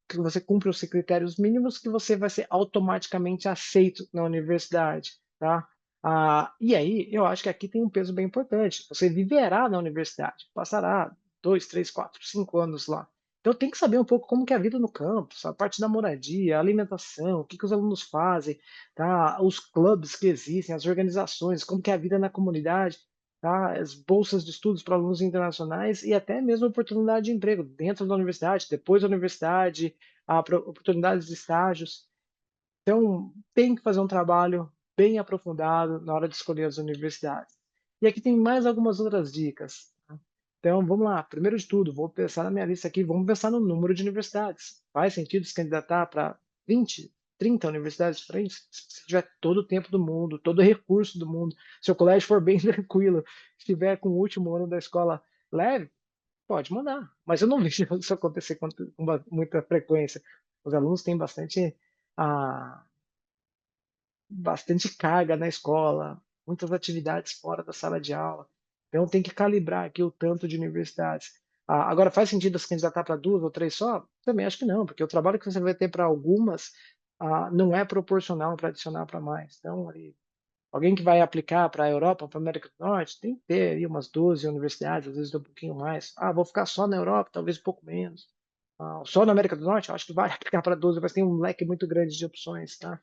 que você cumpre os critérios mínimos que você vai ser automaticamente aceito na universidade. Tá? E aí, eu acho que aqui tem um peso bem importante. Você viverá na universidade, passará 2, 3, 4, 5 anos lá. Então tem que saber um pouco como que é a vida no campus, a parte da moradia, a alimentação, o que que os alunos fazem, tá? Os clubes que existem, as organizações, como que é a vida na comunidade, tá? As bolsas de estudos para alunos internacionais e até mesmo oportunidade de emprego dentro da universidade, depois da universidade, oportunidades de estágios. Então, tem que fazer um trabalho bem aprofundado na hora de escolher as universidades. E aqui tem mais algumas outras dicas. Tá? Então, vamos lá. Primeiro de tudo, vou pensar na minha lista aqui, vamos pensar no número de universidades. Faz sentido se candidatar para 20, 30 universidades diferentes? Se tiver todo o tempo do mundo, todo o recurso do mundo, se o colégio for bem tranquilo, estiver com o último ano da escola leve, pode mandar. Mas eu não vejo isso acontecer com muita frequência. Os alunos têm ah, bastante carga na escola, muitas atividades fora da sala de aula. Então tem que calibrar aqui o tanto de universidades. Agora, faz sentido se candidatar para 2 ou 3 só? Também acho que não, porque o trabalho que você vai ter para algumas não é proporcional para adicionar para mais. Então, ali, alguém que vai aplicar para a Europa, para a América do Norte, tem que ter aí umas 12 universidades, às vezes um pouquinho mais. Vou ficar só na Europa, talvez um pouco menos. Só na América do Norte, eu acho que vai aplicar para 12, mas tem um leque muito grande de opções, tá?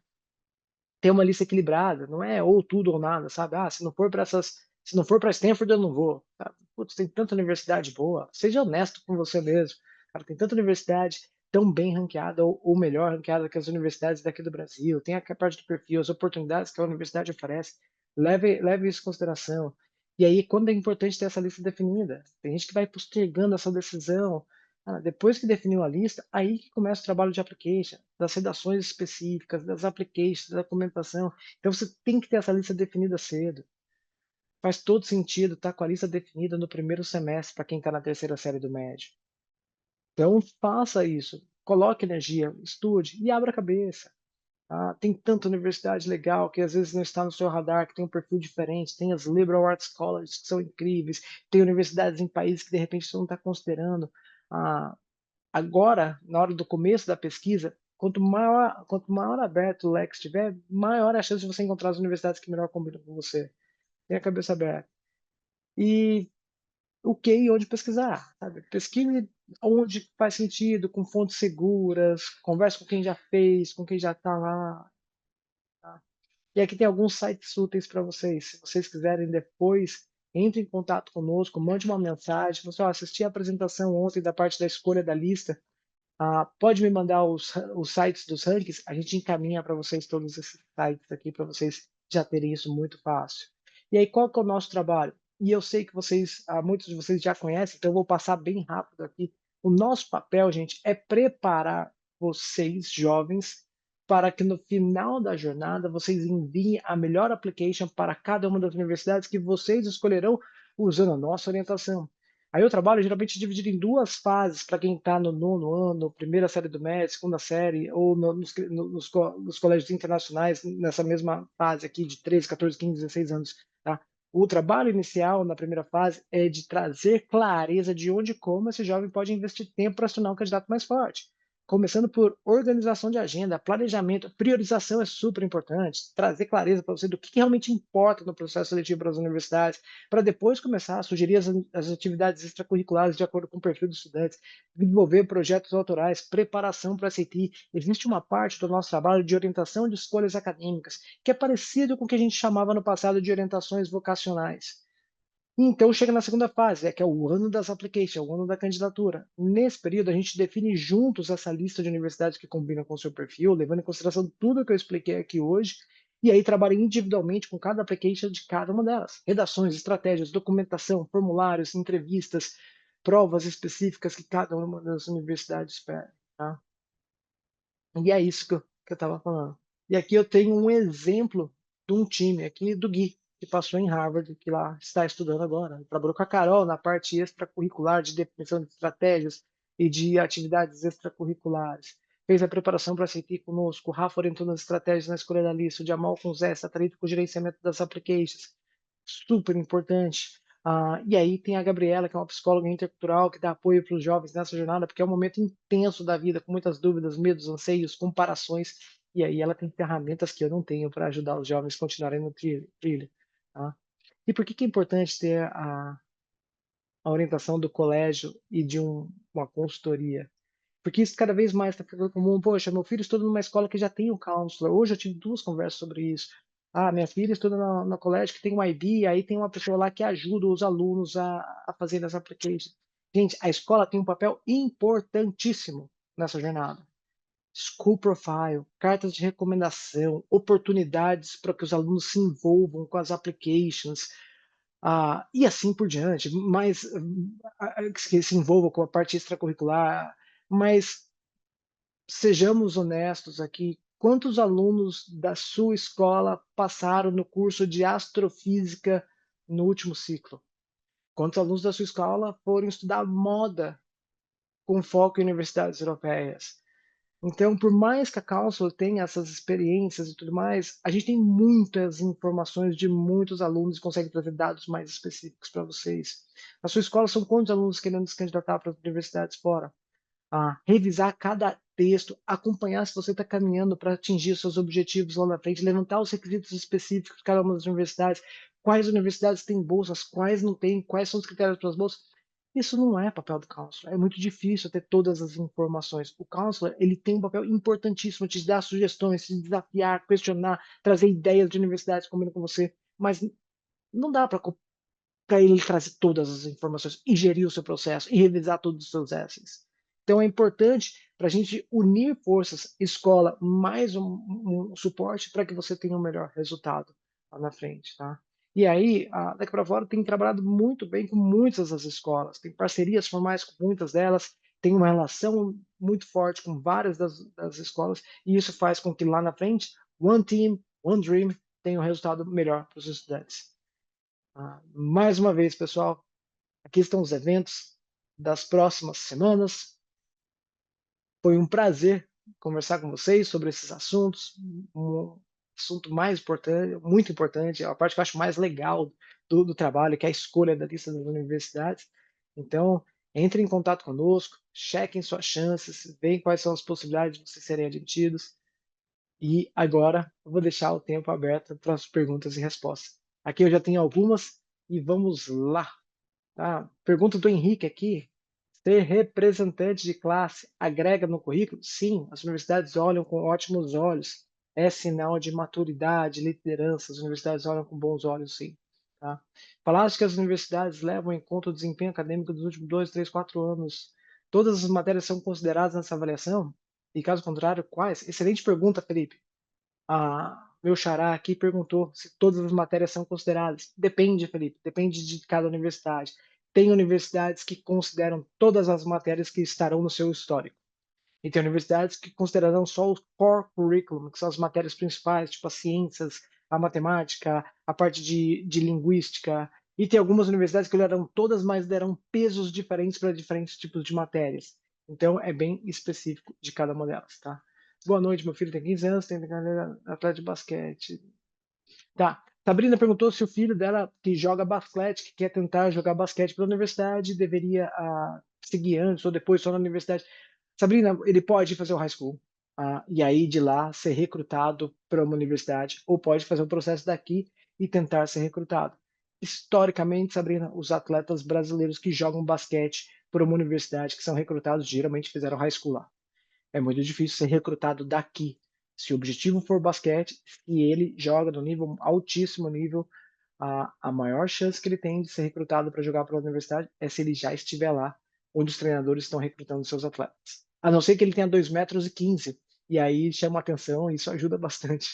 Ter uma lista equilibrada, não é ou tudo ou nada, sabe? Se não for para Stanford, eu não vou. Sabe? Putz, tem tanta universidade boa. Seja honesto com você mesmo. Cara, tem tanta universidade tão bem ranqueada ou melhor ranqueada que as universidades daqui do Brasil. Tem a parte do perfil, as oportunidades que a universidade oferece. Leve isso em consideração. E aí, quando é importante ter essa lista definida? Tem gente que vai postergando essa decisão. Depois que definiu a lista, aí que começa o trabalho de application, das redações específicas, das applications, da documentação. Então você tem que ter essa lista definida cedo. Faz todo sentido estar com a lista definida no primeiro semestre para quem está na terceira série do médio. Então faça isso, coloque energia, estude e abra a cabeça. Tem tanta universidade legal que às vezes não está no seu radar, que tem um perfil diferente. Tem as liberal arts colleges que são incríveis. Tem universidades em países que de repente você não está considerando. Ah, Agora, na hora do começo da pesquisa, quanto maior aberto o leque estiver, maior é a chance de você encontrar as universidades que melhor combinam com você. Tenha a cabeça aberta. E o que e onde pesquisar, sabe? Pesquise onde faz sentido, com fontes seguras, converse com quem já fez, com quem já está lá. Tá? E aqui tem alguns sites úteis para vocês. Se vocês quiserem depois, entre em contato conosco, mande uma mensagem. Você, assisti a apresentação ontem da parte da escolha da lista. Pode me mandar os sites dos rankings, a gente encaminha para vocês todos esses sites aqui, para vocês já terem isso muito fácil. E aí, qual que é o nosso trabalho? E eu sei que muitos de vocês já conhecem, então eu vou passar bem rápido aqui. O nosso papel, gente, é preparar vocês, jovens, para que no final da jornada vocês enviem a melhor application para cada uma das universidades que vocês escolherão usando a nossa orientação. Aí o trabalho geralmente é dividido em duas fases para quem está no nono ano, primeira série do médio, segunda série, ou nos colégios internacionais, nessa mesma fase aqui de 13, 14, 15, 16 anos. Tá? O trabalho inicial na primeira fase é de trazer clareza de onde e como esse jovem pode investir tempo para se tornar um candidato mais forte. Começando por organização de agenda, planejamento, priorização é super importante, trazer clareza para você do que realmente importa no processo seletivo para as universidades, para depois começar a sugerir as atividades extracurriculares de acordo com o perfil dos estudantes, desenvolver projetos autorais, preparação para a CETI. Existe uma parte do nosso trabalho de orientação de escolhas acadêmicas, que é parecido com o que a gente chamava no passado de orientações vocacionais. Então chega na segunda fase, que é o ano das applications, o ano da candidatura. Nesse período, a gente define juntos essa lista de universidades que combinam com o seu perfil, levando em consideração tudo que eu expliquei aqui hoje, e aí trabalha individualmente com cada application de cada uma delas. Redações, estratégias, documentação, formulários, entrevistas, provas específicas que cada uma das universidades espera. Tá? E é isso que eu estava falando. E aqui eu tenho um exemplo de um time aqui do Gui, que passou em Harvard, que lá está estudando agora. Trabalhou com a Carol na parte extracurricular de definição de estratégias e de atividades extracurriculares. Fez a preparação para a CT conosco. O Rafa orientou nas estratégias na escolha da lista. O Jamal com o Zé, satélite com o gerenciamento das applications. Super importante. E aí tem a Gabriela, que é uma psicóloga intercultural, que dá apoio para os jovens nessa jornada, porque é um momento intenso da vida, com muitas dúvidas, medos, anseios, comparações, e aí ela tem ferramentas que eu não tenho para ajudar os jovens a continuarem no trilho. Tá? E por que que é importante ter a orientação do colégio e de uma consultoria? Porque isso cada vez mais está ficando comum. Poxa, meu filho estuda numa escola que já tem o counselor. Hoje eu tive duas conversas sobre isso. Minha filha estuda no colégio que tem um IB, aí tem uma pessoa lá que ajuda os alunos a fazer as applications. Gente, a escola tem um papel importantíssimo nessa jornada. School profile, cartas de recomendação, oportunidades para que os alunos se envolvam com as applications, e assim por diante, mas que se envolvam com a parte extracurricular, mas sejamos honestos aqui, quantos alunos da sua escola passaram no curso de astrofísica no último ciclo? Quantos alunos da sua escola foram estudar moda com foco em universidades europeias? Então, por mais que a Council tenha essas experiências e tudo mais, a gente tem muitas informações de muitos alunos e consegue trazer dados mais específicos para vocês. Na sua escola, são quantos alunos querendo se candidatar para as universidades fora? Revisar cada texto, acompanhar se você está caminhando para atingir seus objetivos lá na frente, levantar os requisitos específicos de cada uma das universidades, quais universidades têm bolsas, quais não têm, quais são os critérios para as bolsas. Isso não é papel do counselor. É muito difícil ter todas as informações. O counselor, ele tem um papel importantíssimo de te dar sugestões, te desafiar, questionar, trazer ideias de universidades que combinam com você, mas não dá para ele trazer todas as informações e gerir o seu processo e revisar todos os seus essays. Então é importante para a gente unir forças, escola, mais um suporte para que você tenha um melhor resultado lá na frente, tá? E aí, daqui para fora, tem trabalhado muito bem com muitas das escolas, tem parcerias formais com muitas delas, tem uma relação muito forte com várias das escolas, e isso faz com que lá na frente, One Team, One Dream, tenha um resultado melhor para os estudantes. Mais uma vez, pessoal, aqui estão os eventos das próximas semanas. Foi um prazer conversar com vocês sobre esses assuntos, um assunto mais importante, muito importante, a parte que eu acho mais legal do trabalho, que é a escolha da lista das universidades. Então, entre em contato conosco, chequem suas chances, vejam quais são as possibilidades de vocês serem admitidos. E agora eu vou deixar o tempo aberto para as perguntas e respostas. Aqui eu já tenho algumas e vamos lá. Pergunta do Henrique aqui. Ser representante de classe agrega no currículo? Sim, as universidades olham com ótimos olhos. É sinal de maturidade, liderança. As universidades olham com bons olhos, sim. Tá? Falaste que as universidades levam em conta o desempenho acadêmico dos últimos 2, 3, 4 anos. Todas as matérias são consideradas nessa avaliação? E caso contrário, quais? Excelente pergunta, Felipe. Meu xará aqui perguntou se todas as matérias são consideradas. Depende, Felipe, depende de cada universidade. Tem universidades que consideram todas as matérias que estarão no seu histórico. E tem universidades que considerarão só o core curriculum, que são as matérias principais, tipo as ciências, a matemática, a parte de linguística. E tem algumas universidades que olharão todas, mas darão pesos diferentes para diferentes tipos de matérias. Então, é bem específico de cada uma delas, tá? Boa noite, meu filho tem 15 anos, tem atleta de basquete. Tá. Sabrina perguntou se o filho dela, que joga basquete, que quer tentar jogar basquete pela universidade, deveria seguir antes ou depois só na universidade. Sabrina, ele pode fazer o high school, e aí de lá ser recrutado para uma universidade, ou pode fazer o processo daqui e tentar ser recrutado. Historicamente, Sabrina, os atletas brasileiros que jogam basquete por uma universidade, que são recrutados, geralmente fizeram high school lá. É muito difícil ser recrutado daqui. Se o objetivo for basquete, e ele joga no nível altíssimo nível, a maior chance que ele tem de ser recrutado para jogar pela universidade é se ele já estiver lá, onde os treinadores estão recrutando seus atletas. A não ser que ele tenha 2,15 m, e aí chama atenção e isso ajuda bastante.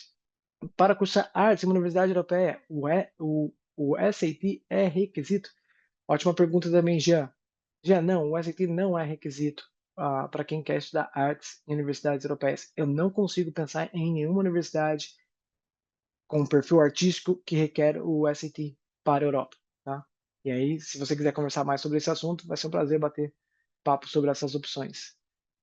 Para cursar artes em uma universidade europeia, o SAT é requisito? Ótima pergunta também, Jean. Jean, não, o SAT não é requisito. para quem quer estudar artes em universidades europeias. Eu não consigo pensar em nenhuma universidade com um perfil artístico que requer o SAT para a Europa, tá. E aí, se você quiser conversar mais sobre esse assunto, vai ser um prazer bater papo sobre essas opções.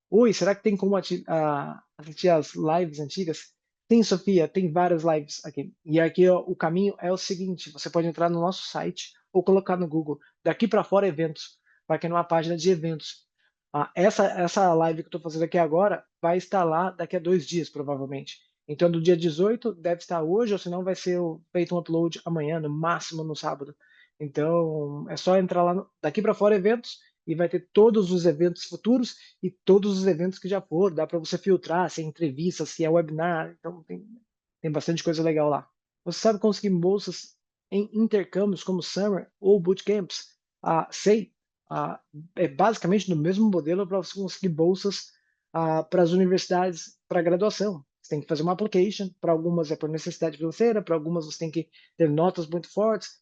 Oi, será que tem como assistir as lives antigas? Tem, Sofia, tem várias lives aqui. E aqui ó, o caminho é o seguinte: você pode entrar no nosso site ou colocar no Google daqui para fora eventos, vai cair numa página de eventos. Essa live que eu estou fazendo aqui agora vai estar lá daqui a 2 dias, provavelmente. Então, do dia 18, deve estar hoje, ou senão vai ser feito um upload amanhã, no máximo no sábado. Então, é só entrar lá daqui para fora eventos e vai ter todos os eventos futuros e todos os eventos que já foram. Dá para você filtrar se é entrevista, se é webinar. Então, tem bastante coisa legal lá. Você sabe conseguir bolsas em intercâmbios como Summer ou Bootcamps? Sei. É basicamente no mesmo modelo para você conseguir bolsas para as universidades para graduação. Você tem que fazer uma application, para algumas é por necessidade financeira, para algumas você tem que ter notas muito fortes.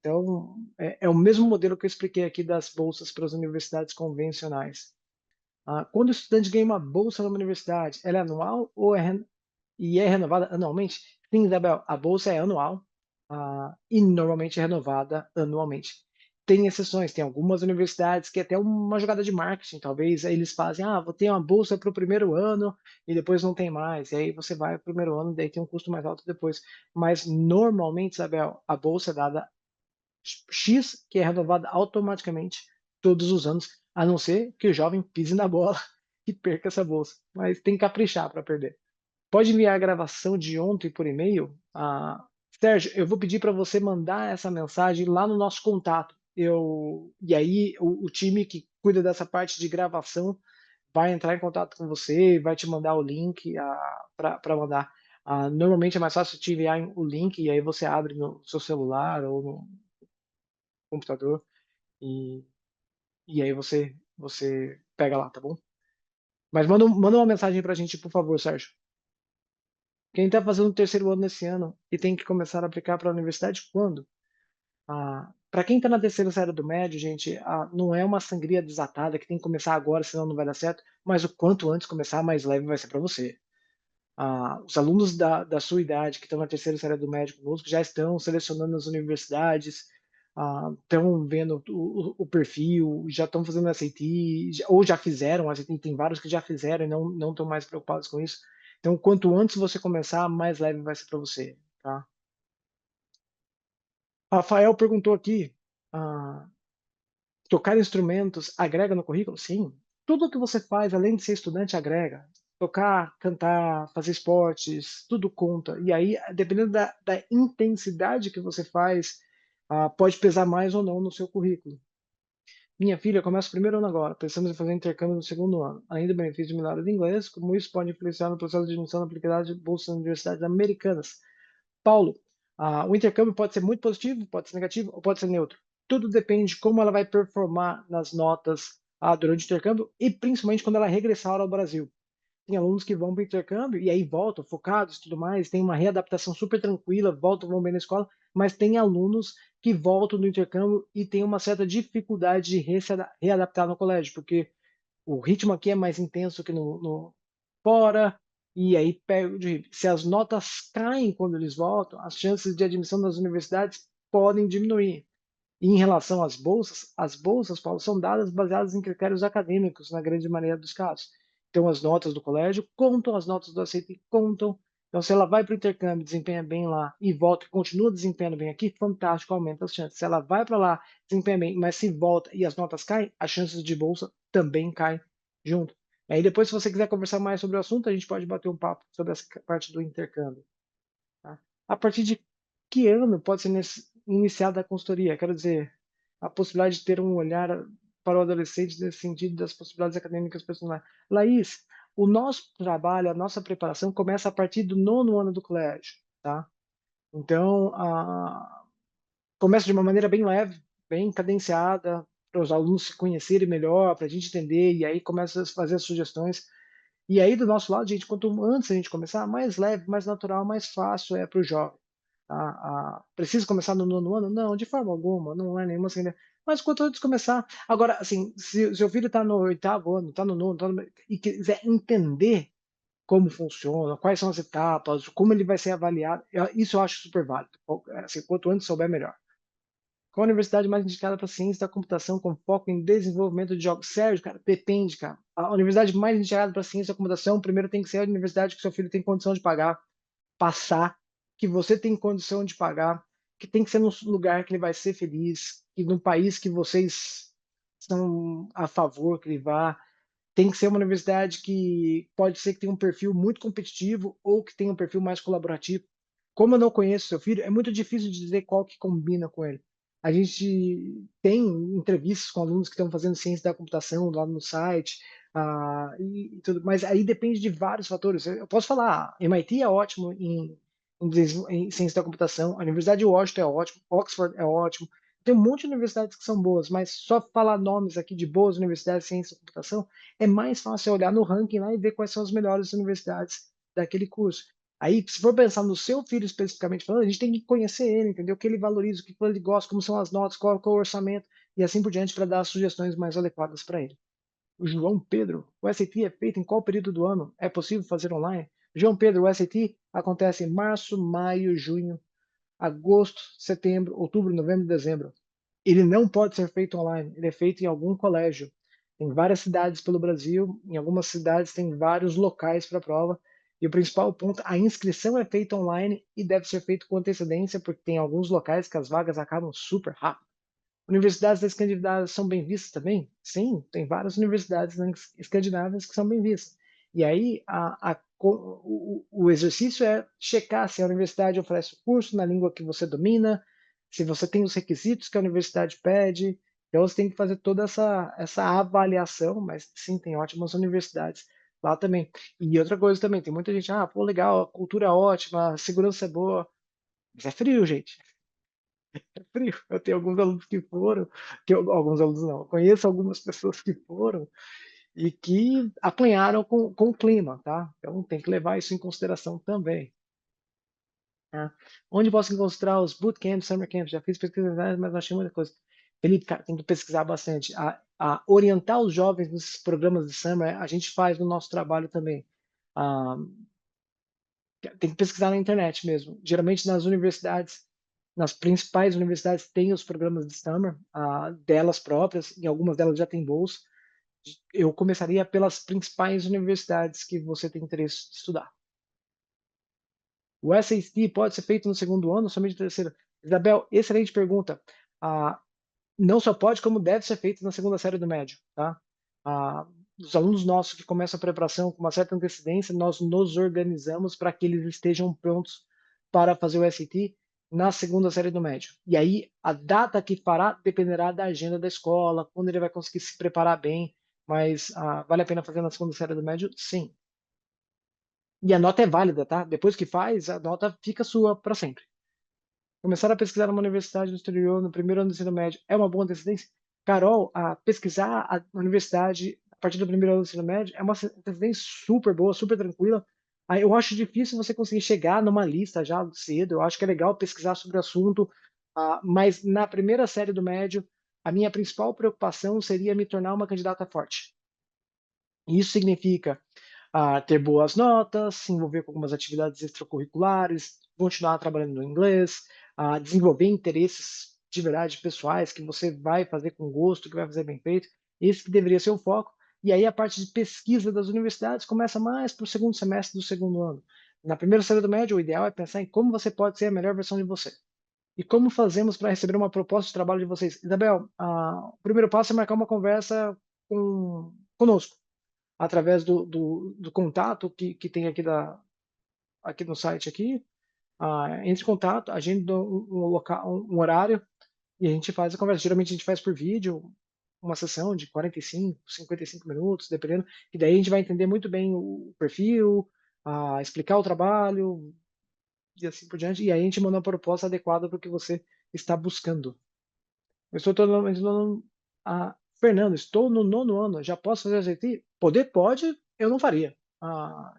Então, é o mesmo modelo que eu expliquei aqui das bolsas para as universidades convencionais. Quando o estudante ganha uma bolsa numa universidade, ela é anual ou é renovada anualmente? Sim, Isabel, a bolsa é anual, e normalmente é renovada anualmente. Tem exceções, tem algumas universidades que é até uma jogada de marketing, talvez aí eles fazem, vou ter uma bolsa para o primeiro ano e depois não tem mais, e aí você vai para o primeiro ano, daí tem um custo mais alto depois. Mas normalmente, Isabel, a bolsa é dada X, que é renovada automaticamente todos os anos, a não ser que o jovem pise na bola e perca essa bolsa. Mas tem que caprichar para perder. Pode enviar a gravação de ontem por e-mail? Sérgio, eu vou pedir para você mandar essa mensagem lá no nosso contato. E aí o time que cuida dessa parte de gravação vai entrar em contato com você, vai te mandar o link para mandar. Normalmente é mais fácil te enviar o link e aí você abre no seu celular ou no computador e, e aí você pega lá, tá bom? Mas manda uma mensagem para a gente, por favor, Sérgio. Quem está fazendo o terceiro ano nesse ano e tem que começar a aplicar para a universidade quando? Para quem está na terceira série do médio, gente, não é uma sangria desatada que tem que começar agora, senão não vai dar certo, mas o quanto antes começar, mais leve vai ser para você. Os alunos da sua idade que estão na terceira série do médio conosco já estão selecionando as universidades, estão vendo o perfil, já estão fazendo SAT, ou já fizeram SAT, tem vários que já fizeram e não estão mais preocupados com isso. Então, quanto antes você começar, mais leve vai ser para você, tá? Rafael perguntou aqui, ah, tocar instrumentos agrega no currículo? Sim. Tudo que você faz, além de ser estudante, agrega. Tocar, cantar, fazer esportes, tudo conta. E aí, dependendo da intensidade que você faz, pode pesar mais ou não no seu currículo. Minha filha começa o primeiro ano agora, pensamos em fazer intercâmbio no segundo ano. Além do benefício de milagre de inglês, como isso pode influenciar no processo de admissão na aplicabilidade de bolsas nas universidades americanas? Paulo, o intercâmbio pode ser muito positivo, pode ser negativo ou pode ser neutro. Tudo depende de como ela vai performar nas notas durante o intercâmbio e principalmente quando ela regressar ao Brasil. Tem alunos que vão para o intercâmbio e aí voltam focados e tudo mais, tem uma readaptação super tranquila, voltam, vão bem na escola, mas tem alunos que voltam do intercâmbio e tem uma certa dificuldade de readaptar no colégio, porque o ritmo aqui é mais intenso que no fora, e aí perde. Se as notas caem quando eles voltam, as chances de admissão nas universidades podem diminuir. E em relação as bolsas, Paulo, são dadas baseadas em critérios acadêmicos, na grande maioria dos casos. Então, as notas do colégio contam, as notas do ACT contam. Então, se ela vai para o intercâmbio, desempenha bem lá e volta e continua desempenhando bem aqui, fantástico, aumenta as chances. Se ela vai para lá, desempenha bem, mas se volta e as notas caem, as chances de bolsa também caem junto. Aí depois, se você quiser conversar mais sobre o assunto, a gente pode bater um papo sobre essa parte do intercâmbio. Tá? A partir de que ano pode ser iniciada a consultoria? Quero dizer, a possibilidade de ter um olhar para o adolescente nesse sentido das possibilidades acadêmicas personais. Laís, o nosso trabalho, a nossa preparação começa a partir do nono ano do colégio, tá? Então, começa de uma maneira bem leve, bem cadenciada, para os alunos se conhecerem melhor, para a gente entender, e aí começa a fazer as sugestões. E aí, do nosso lado, gente, quanto antes a gente começar, mais leve, mais natural, mais fácil é para o jovem. Precisa começar no nono ano? Não, de forma alguma, não é nenhuma assim, né? mas quanto antes começar. Agora, assim, se o seu filho está no oitavo ano, está no nono, e quiser entender como funciona, quais são as etapas, como ele vai ser avaliado, isso eu acho super válido. Assim, quanto antes souber, melhor. Qual a universidade mais indicada para ciência da computação com foco em desenvolvimento de jogos? Sério, cara, depende, cara. A universidade mais indicada para ciência da computação, primeiro tem que ser a universidade que seu filho tem condição de pagar, passar, que você tem condição de pagar, que tem que ser num lugar que ele vai ser feliz, e num país que vocês são a favor que ele vá. Tem que ser uma universidade que pode ser que tenha um perfil muito competitivo ou que tenha um perfil mais colaborativo. Como eu não conheço seu filho, é muito difícil de dizer qual que combina com ele. A gente tem entrevistas com alunos que estão fazendo ciência da computação lá no site, e tudo, mas aí depende de vários fatores. Eu posso falar, MIT é ótimo em ciência da computação, a Universidade de Washington é ótimo, Oxford é ótimo, tem um monte de universidades que são boas, mas só falar nomes aqui de boas universidades de ciência da computação é mais fácil olhar no ranking lá e ver quais são as melhores universidades daquele curso. Aí, se for pensar no seu filho especificamente falando, a gente tem que conhecer ele, entender o que ele valoriza, o que ele gosta, como são as notas, qual é o orçamento e assim por diante para dar as sugestões mais adequadas para ele. O João Pedro, o SAT é feito em qual período do ano? É possível fazer online? João Pedro, o SAT acontece em março, maio, junho, agosto, setembro, outubro, novembro, dezembro. Ele não pode ser feito online, ele é feito em algum colégio. Tem várias cidades pelo Brasil, em algumas cidades tem vários locais para a prova. E o principal ponto, a inscrição é feita online e deve ser feito com antecedência, porque tem alguns locais que as vagas acabam super rápido. Universidades da Escandinávia são bem vistas também? Sim, tem várias universidades escandinavas que são bem vistas. E aí, o exercício é checar se a universidade oferece o curso na língua que você domina, se você tem os requisitos que a universidade pede. Então, você tem que fazer toda essa avaliação, mas sim, tem ótimas universidades lá também. E outra coisa também, tem muita gente, pô, legal, a cultura é ótima, a segurança é boa, mas é frio, gente, frio. Eu tenho alguns alunos que foram, alguns alunos não, eu conheço algumas pessoas que foram e que apanharam com o clima, tá? Então tem que levar isso em consideração também. Tá? Onde posso encontrar os bootcamps, summer camps? Já fiz pesquisa, mas não achei muita coisa. Felipe, cara, tem que pesquisar bastante. A orientar os jovens nesses programas de summer, a gente faz no nosso trabalho também. Ah, tem que pesquisar na internet mesmo. Geralmente nas universidades, nas principais universidades, tem os programas de summer, delas próprias, e algumas delas já têm bolsa. Eu começaria pelas principais universidades que você tem interesse de estudar. O SAT pode ser feito no segundo ano, somente no terceiro? Isabel, excelente pergunta. Ah, não só pode, como deve ser feito na segunda série do médio, tá? Ah, os alunos nossos que começam a preparação com uma certa antecedência, nós nos organizamos para que eles estejam prontos para fazer o SAT na segunda série do médio. E aí, a data que fará dependerá da agenda da escola, quando ele vai conseguir se preparar bem, mas vale a pena fazer na segunda série do médio? Sim. E a nota é válida, tá? Depois que faz, a nota fica sua para sempre. Começar a pesquisar numa universidade do exterior no primeiro ano do ensino médio é uma boa antecedência? Carol, pesquisar a universidade a partir do primeiro ano do ensino médio é uma antecedência super boa, super tranquila. Aí eu acho difícil você conseguir chegar numa lista já cedo. Eu acho que é legal pesquisar sobre o assunto, mas na primeira série do médio, a minha principal preocupação seria me tornar uma candidata forte. Isso significa ter boas notas, se envolver com algumas atividades extracurriculares, continuar trabalhando no inglês, desenvolver interesses de verdade pessoais que você vai fazer com gosto, que vai fazer bem feito. Esse que deveria ser o foco. E aí a parte de pesquisa das universidades começa mais para o segundo semestre do segundo ano. Na primeira série do médio, o ideal é pensar em como você pode ser a melhor versão de você. E como fazemos para receber uma proposta de trabalho de vocês? Isabel, o primeiro passo é marcar uma conversa conosco através do contato que tem aqui no site aqui, entre em contato, agenda um horário e a gente faz a conversa. Geralmente a gente faz por vídeo, uma sessão de 45, 55 minutos, dependendo, e daí a gente vai entender muito bem o perfil, explicar o trabalho e assim por diante, e aí a gente manda uma proposta adequada para o que você está buscando. Eu estou totalmente no, Fernando, estou no nono ano, já posso fazer SAT? Poder pode, eu não faria.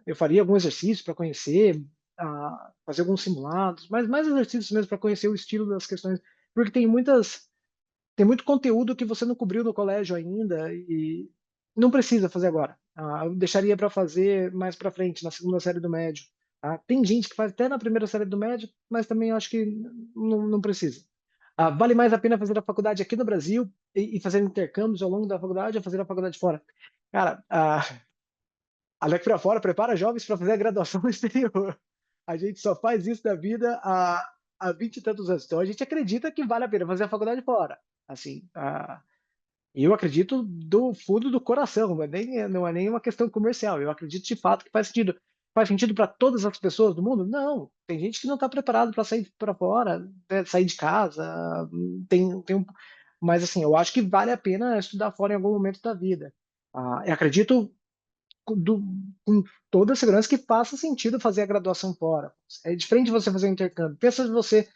Eu faria algum exercício para conhecer, fazer alguns simulados, mas mais exercícios mesmo para conhecer o estilo das questões, porque tem muitas. Tem muito conteúdo que você não cobriu no colégio ainda e não precisa fazer agora. Eu deixaria para fazer mais para frente, na segunda série do médio. Tá? Tem gente que faz até na primeira série do médio, mas também eu acho que não precisa. Vale mais a pena fazer a faculdade aqui no Brasil e fazer intercâmbios ao longo da faculdade ou fazer a faculdade fora. Cara, a Lec para fora prepara jovens para fazer a graduação no exterior. A gente só faz isso da vida há 20 e tantos anos. Então a gente acredita que vale a pena fazer a faculdade fora. Assim, eu acredito do fundo do coração, não é nem uma questão comercial. Eu acredito de fato que faz sentido. Faz sentido para todas as pessoas do mundo? Não. Tem gente que não está preparado para sair para fora, né, sair de casa. Mas assim, eu acho que vale a pena estudar fora em algum momento da vida. Eu acredito com toda a segurança que faça sentido fazer a graduação fora. É diferente de você fazer um intercâmbio. Pensa você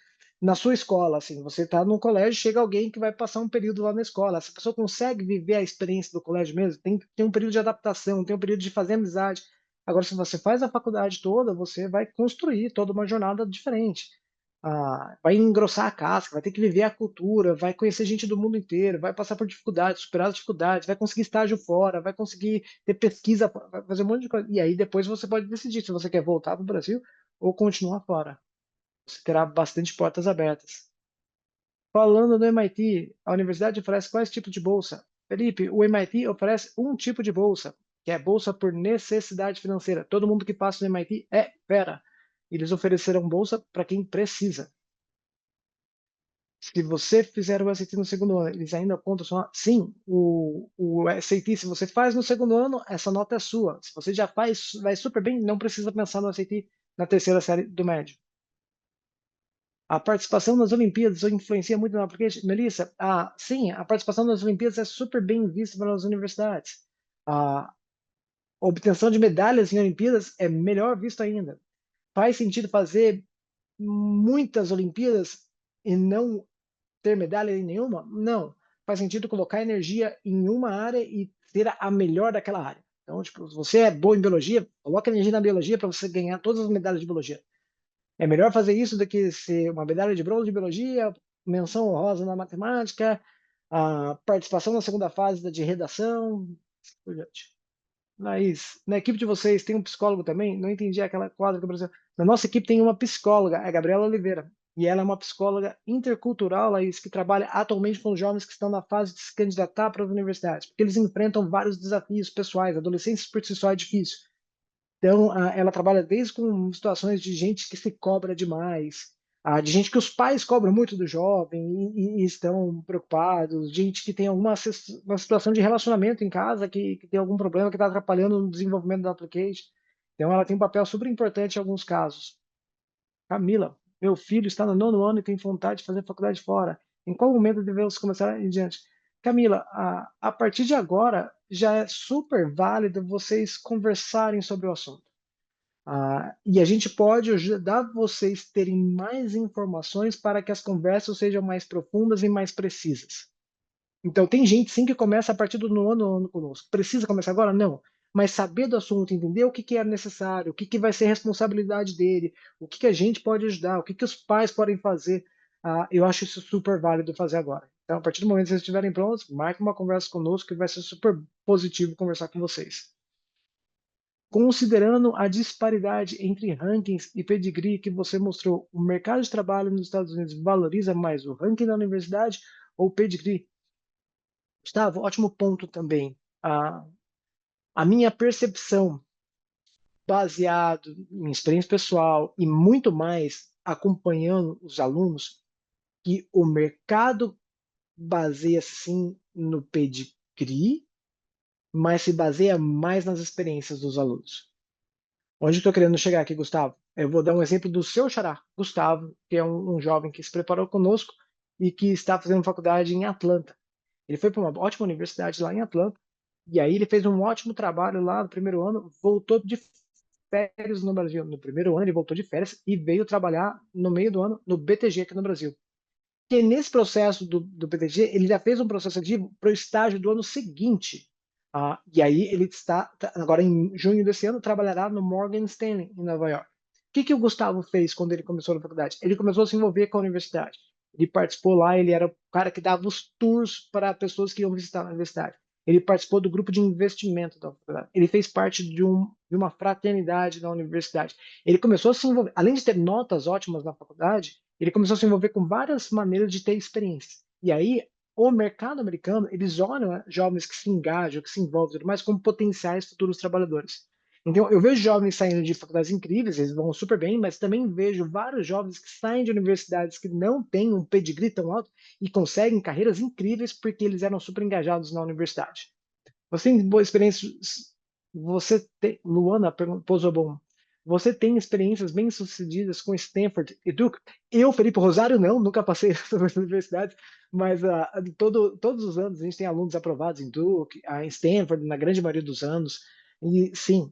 na sua escola, assim, você está no colégio, chega alguém que vai passar um período lá na escola. Essa pessoa consegue viver a experiência do colégio mesmo? Tem um período de adaptação, tem um período de fazer amizade. Agora, se você faz a faculdade toda, você vai construir toda uma jornada diferente. Vai engrossar a casca, vai ter que viver a cultura, vai conhecer gente do mundo inteiro, vai passar por dificuldades, superar as dificuldades, vai conseguir estágio fora, vai conseguir ter pesquisa, vai fazer um monte de coisa. E aí depois você pode decidir se você quer voltar para o Brasil ou continuar fora. Você terá bastante portas abertas. Falando do MIT, a universidade oferece quais tipos de bolsa? Felipe, o MIT oferece um tipo de bolsa, que é bolsa por necessidade financeira. Todo mundo que passa no MIT é fera. Eles oferecerão bolsa para quem precisa. Se você fizer o SAT no segundo ano, eles ainda contam só. Sim, o SAT, se você faz no segundo ano, essa nota é sua. Se você já faz, vai super bem, não precisa pensar no SAT na terceira série do médio. A participação nas Olimpíadas influencia muito na application? Melissa, sim, a participação nas Olimpíadas é super bem vista pelas universidades. A obtenção de medalhas em Olimpíadas é melhor visto ainda. Faz sentido fazer muitas Olimpíadas e não ter medalha em nenhuma? Não. Faz sentido colocar energia em uma área e ter a melhor daquela área. Então, tipo, se você é bom em biologia, coloca energia na biologia para você ganhar todas as medalhas de biologia. É melhor fazer isso do que ser uma medalha de bronze de biologia, menção honrosa na matemática, a participação na segunda fase de redação, por diante. Laís, na equipe de vocês tem um psicólogo também? Não entendi aquela quadra do Brasil. Na nossa equipe tem uma psicóloga, a Gabriela Oliveira. E ela é uma psicóloga intercultural, Laís, que trabalha atualmente com jovens que estão na fase de se candidatar para as universidades, porque eles enfrentam vários desafios pessoais. A adolescência por si só é difícil. Então, ela trabalha desde com situações de gente que se cobra demais, de gente que os pais cobram muito do jovem e estão preocupados, gente que tem uma situação de relacionamento em casa que tem algum problema que está atrapalhando no desenvolvimento da application. Então, ela tem um papel super importante em alguns casos. Camila, meu filho está no nono ano e tem vontade de fazer faculdade fora. Em qual momento devemos começar em diante? Camila, a partir de agora já é super válido vocês conversarem sobre o assunto. E a gente pode ajudar vocês a terem mais informações para que as conversas sejam mais profundas e mais precisas. Então, tem gente sim que começa a partir do nono ano conosco. Precisa começar agora? Não. Mas saber do assunto, entender o que é necessário, o que vai ser responsabilidade dele, o que a gente pode ajudar, o que os pais podem fazer, eu acho isso super válido fazer agora. Então, a partir do momento que vocês estiverem prontos, marque uma conversa conosco que vai ser super positivo conversar com vocês. Considerando a disparidade entre rankings e pedigree que você mostrou, o mercado de trabalho nos Estados Unidos valoriza mais o ranking da universidade ou o pedigree? Gustavo, ótimo ponto também. A minha percepção, baseado em experiência pessoal e muito mais acompanhando os alunos, que o mercado baseia sim no pedigree, mas se baseia mais nas experiências dos alunos. Onde estou querendo chegar aqui, Gustavo? Eu vou dar um exemplo do seu xará, Gustavo, que é um jovem que se preparou conosco e que está fazendo faculdade em Atlanta. Ele foi para uma ótima universidade lá em Atlanta, e aí ele fez um ótimo trabalho lá no primeiro ano, voltou de férias no Brasil. No primeiro ano ele voltou de férias e veio trabalhar no meio do ano no BTG aqui no Brasil. E nesse processo do BTG, ele já fez um processo seletivo para o estágio do ano seguinte. E aí ele agora em junho desse ano, trabalhará no Morgan Stanley, em Nova York. O que o Gustavo fez quando ele começou na faculdade? Ele começou a se envolver com a universidade. Ele participou lá, ele era o cara que dava os tours para pessoas que iam visitar a universidade. Ele participou do grupo de investimento da faculdade. Ele fez parte de uma fraternidade da universidade. Ele começou a se envolver, além de ter notas ótimas na faculdade, ele começou a se envolver com várias maneiras de ter experiência. E aí, o mercado americano, eles olham jovens que se engajam, que se envolvem, tudo mais, como potenciais futuros trabalhadores. Então, eu vejo jovens saindo de faculdades incríveis, eles vão super bem, mas também vejo vários jovens que saem de universidades que não têm um pedigree tão alto e conseguem carreiras incríveis porque eles eram super engajados na universidade. Você tem boa experiência, você tem, Luana pousou bom. Você tem experiências bem-sucedidas com Stanford e Duke? Eu, Felipe Rosário, não, nunca passei nas universidades, mas todos os anos a gente tem alunos aprovados em Duke, em Stanford, na grande maioria dos anos. E sim,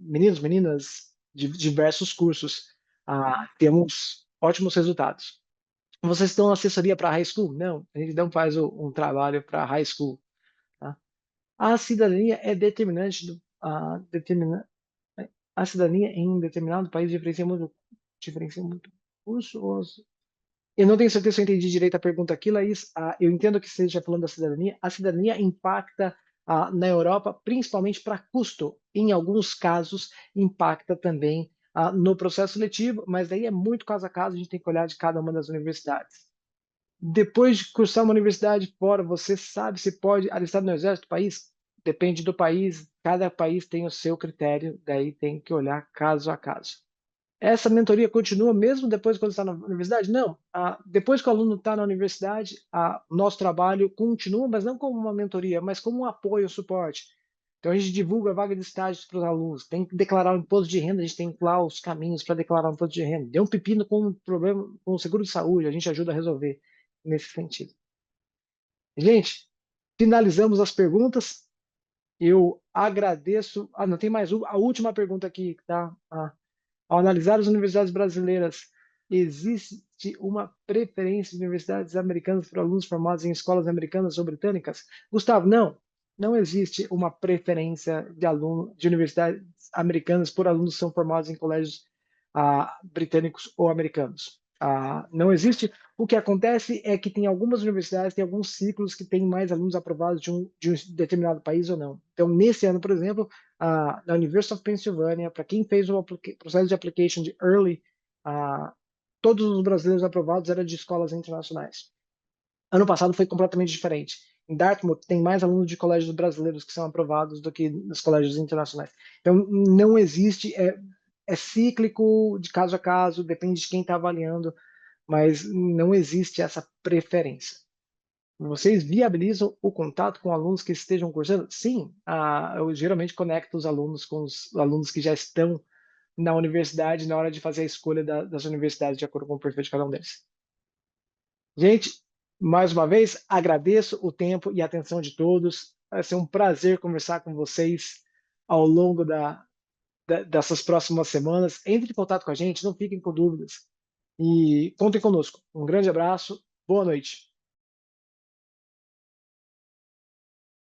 meninos, meninas de diversos cursos, temos ótimos resultados. Vocês estão na assessoria para high school? Não, a gente não faz um trabalho para high school. Tá? A cidadania é determinante a cidadania em um determinado país diferencia muito curso ou eu não tenho certeza se eu entendi direito a pergunta aqui, Laís. Eu entendo que você esteja falando da cidadania. A cidadania impacta na Europa, principalmente para custo. Em alguns casos, impacta também no processo seletivo, mas daí é muito caso a caso, a gente tem que olhar de cada uma das universidades. Depois de cursar uma universidade fora, você sabe se pode alistar no exército do país? Depende do país, cada país tem o seu critério, daí tem que olhar caso a caso. Essa mentoria continua mesmo depois quando está na universidade? Não. Depois que o aluno está na universidade, nosso trabalho continua, mas não como uma mentoria, mas como um apoio, um suporte. Então a gente divulga a vaga de estágios para os alunos, tem que declarar o imposto de renda, a gente tem lá os caminhos para declarar o imposto de renda. Deu um pepino com um problema com o seguro de saúde, a gente ajuda a resolver nesse sentido. Gente, finalizamos as perguntas. Eu agradeço. Não tem mais uma. A última pergunta aqui, tá? Ao analisar as universidades brasileiras, existe uma preferência de universidades americanas por alunos formados em escolas americanas ou britânicas? Gustavo, não. Não existe uma preferência de aluno de universidades americanas por alunos que são formados em colégios britânicos ou americanos. Não existe. O que acontece é que tem algumas universidades, tem alguns ciclos que têm mais alunos aprovados de um determinado país ou não. Então, nesse ano, por exemplo, na University of Pennsylvania, para quem fez o processo de application de early, todos os brasileiros aprovados eram de escolas internacionais. Ano passado foi completamente diferente. Em Dartmouth tem mais alunos de colégios brasileiros que são aprovados do que nos colégios internacionais. Então não existe, é cíclico de caso a caso, depende de quem está avaliando, mas não existe essa preferência. Vocês viabilizam o contato com alunos que estejam cursando? Sim, eu geralmente conecto os alunos com os alunos que já estão na universidade na hora de fazer a escolha das universidades de acordo com o perfil de cada um deles. Gente, mais uma vez, agradeço o tempo e a atenção de todos. Vai ser um prazer conversar com vocês ao longo dessas próximas semanas. Entre em contato com a gente, não fiquem com dúvidas. E contem conosco. Um grande abraço, boa noite.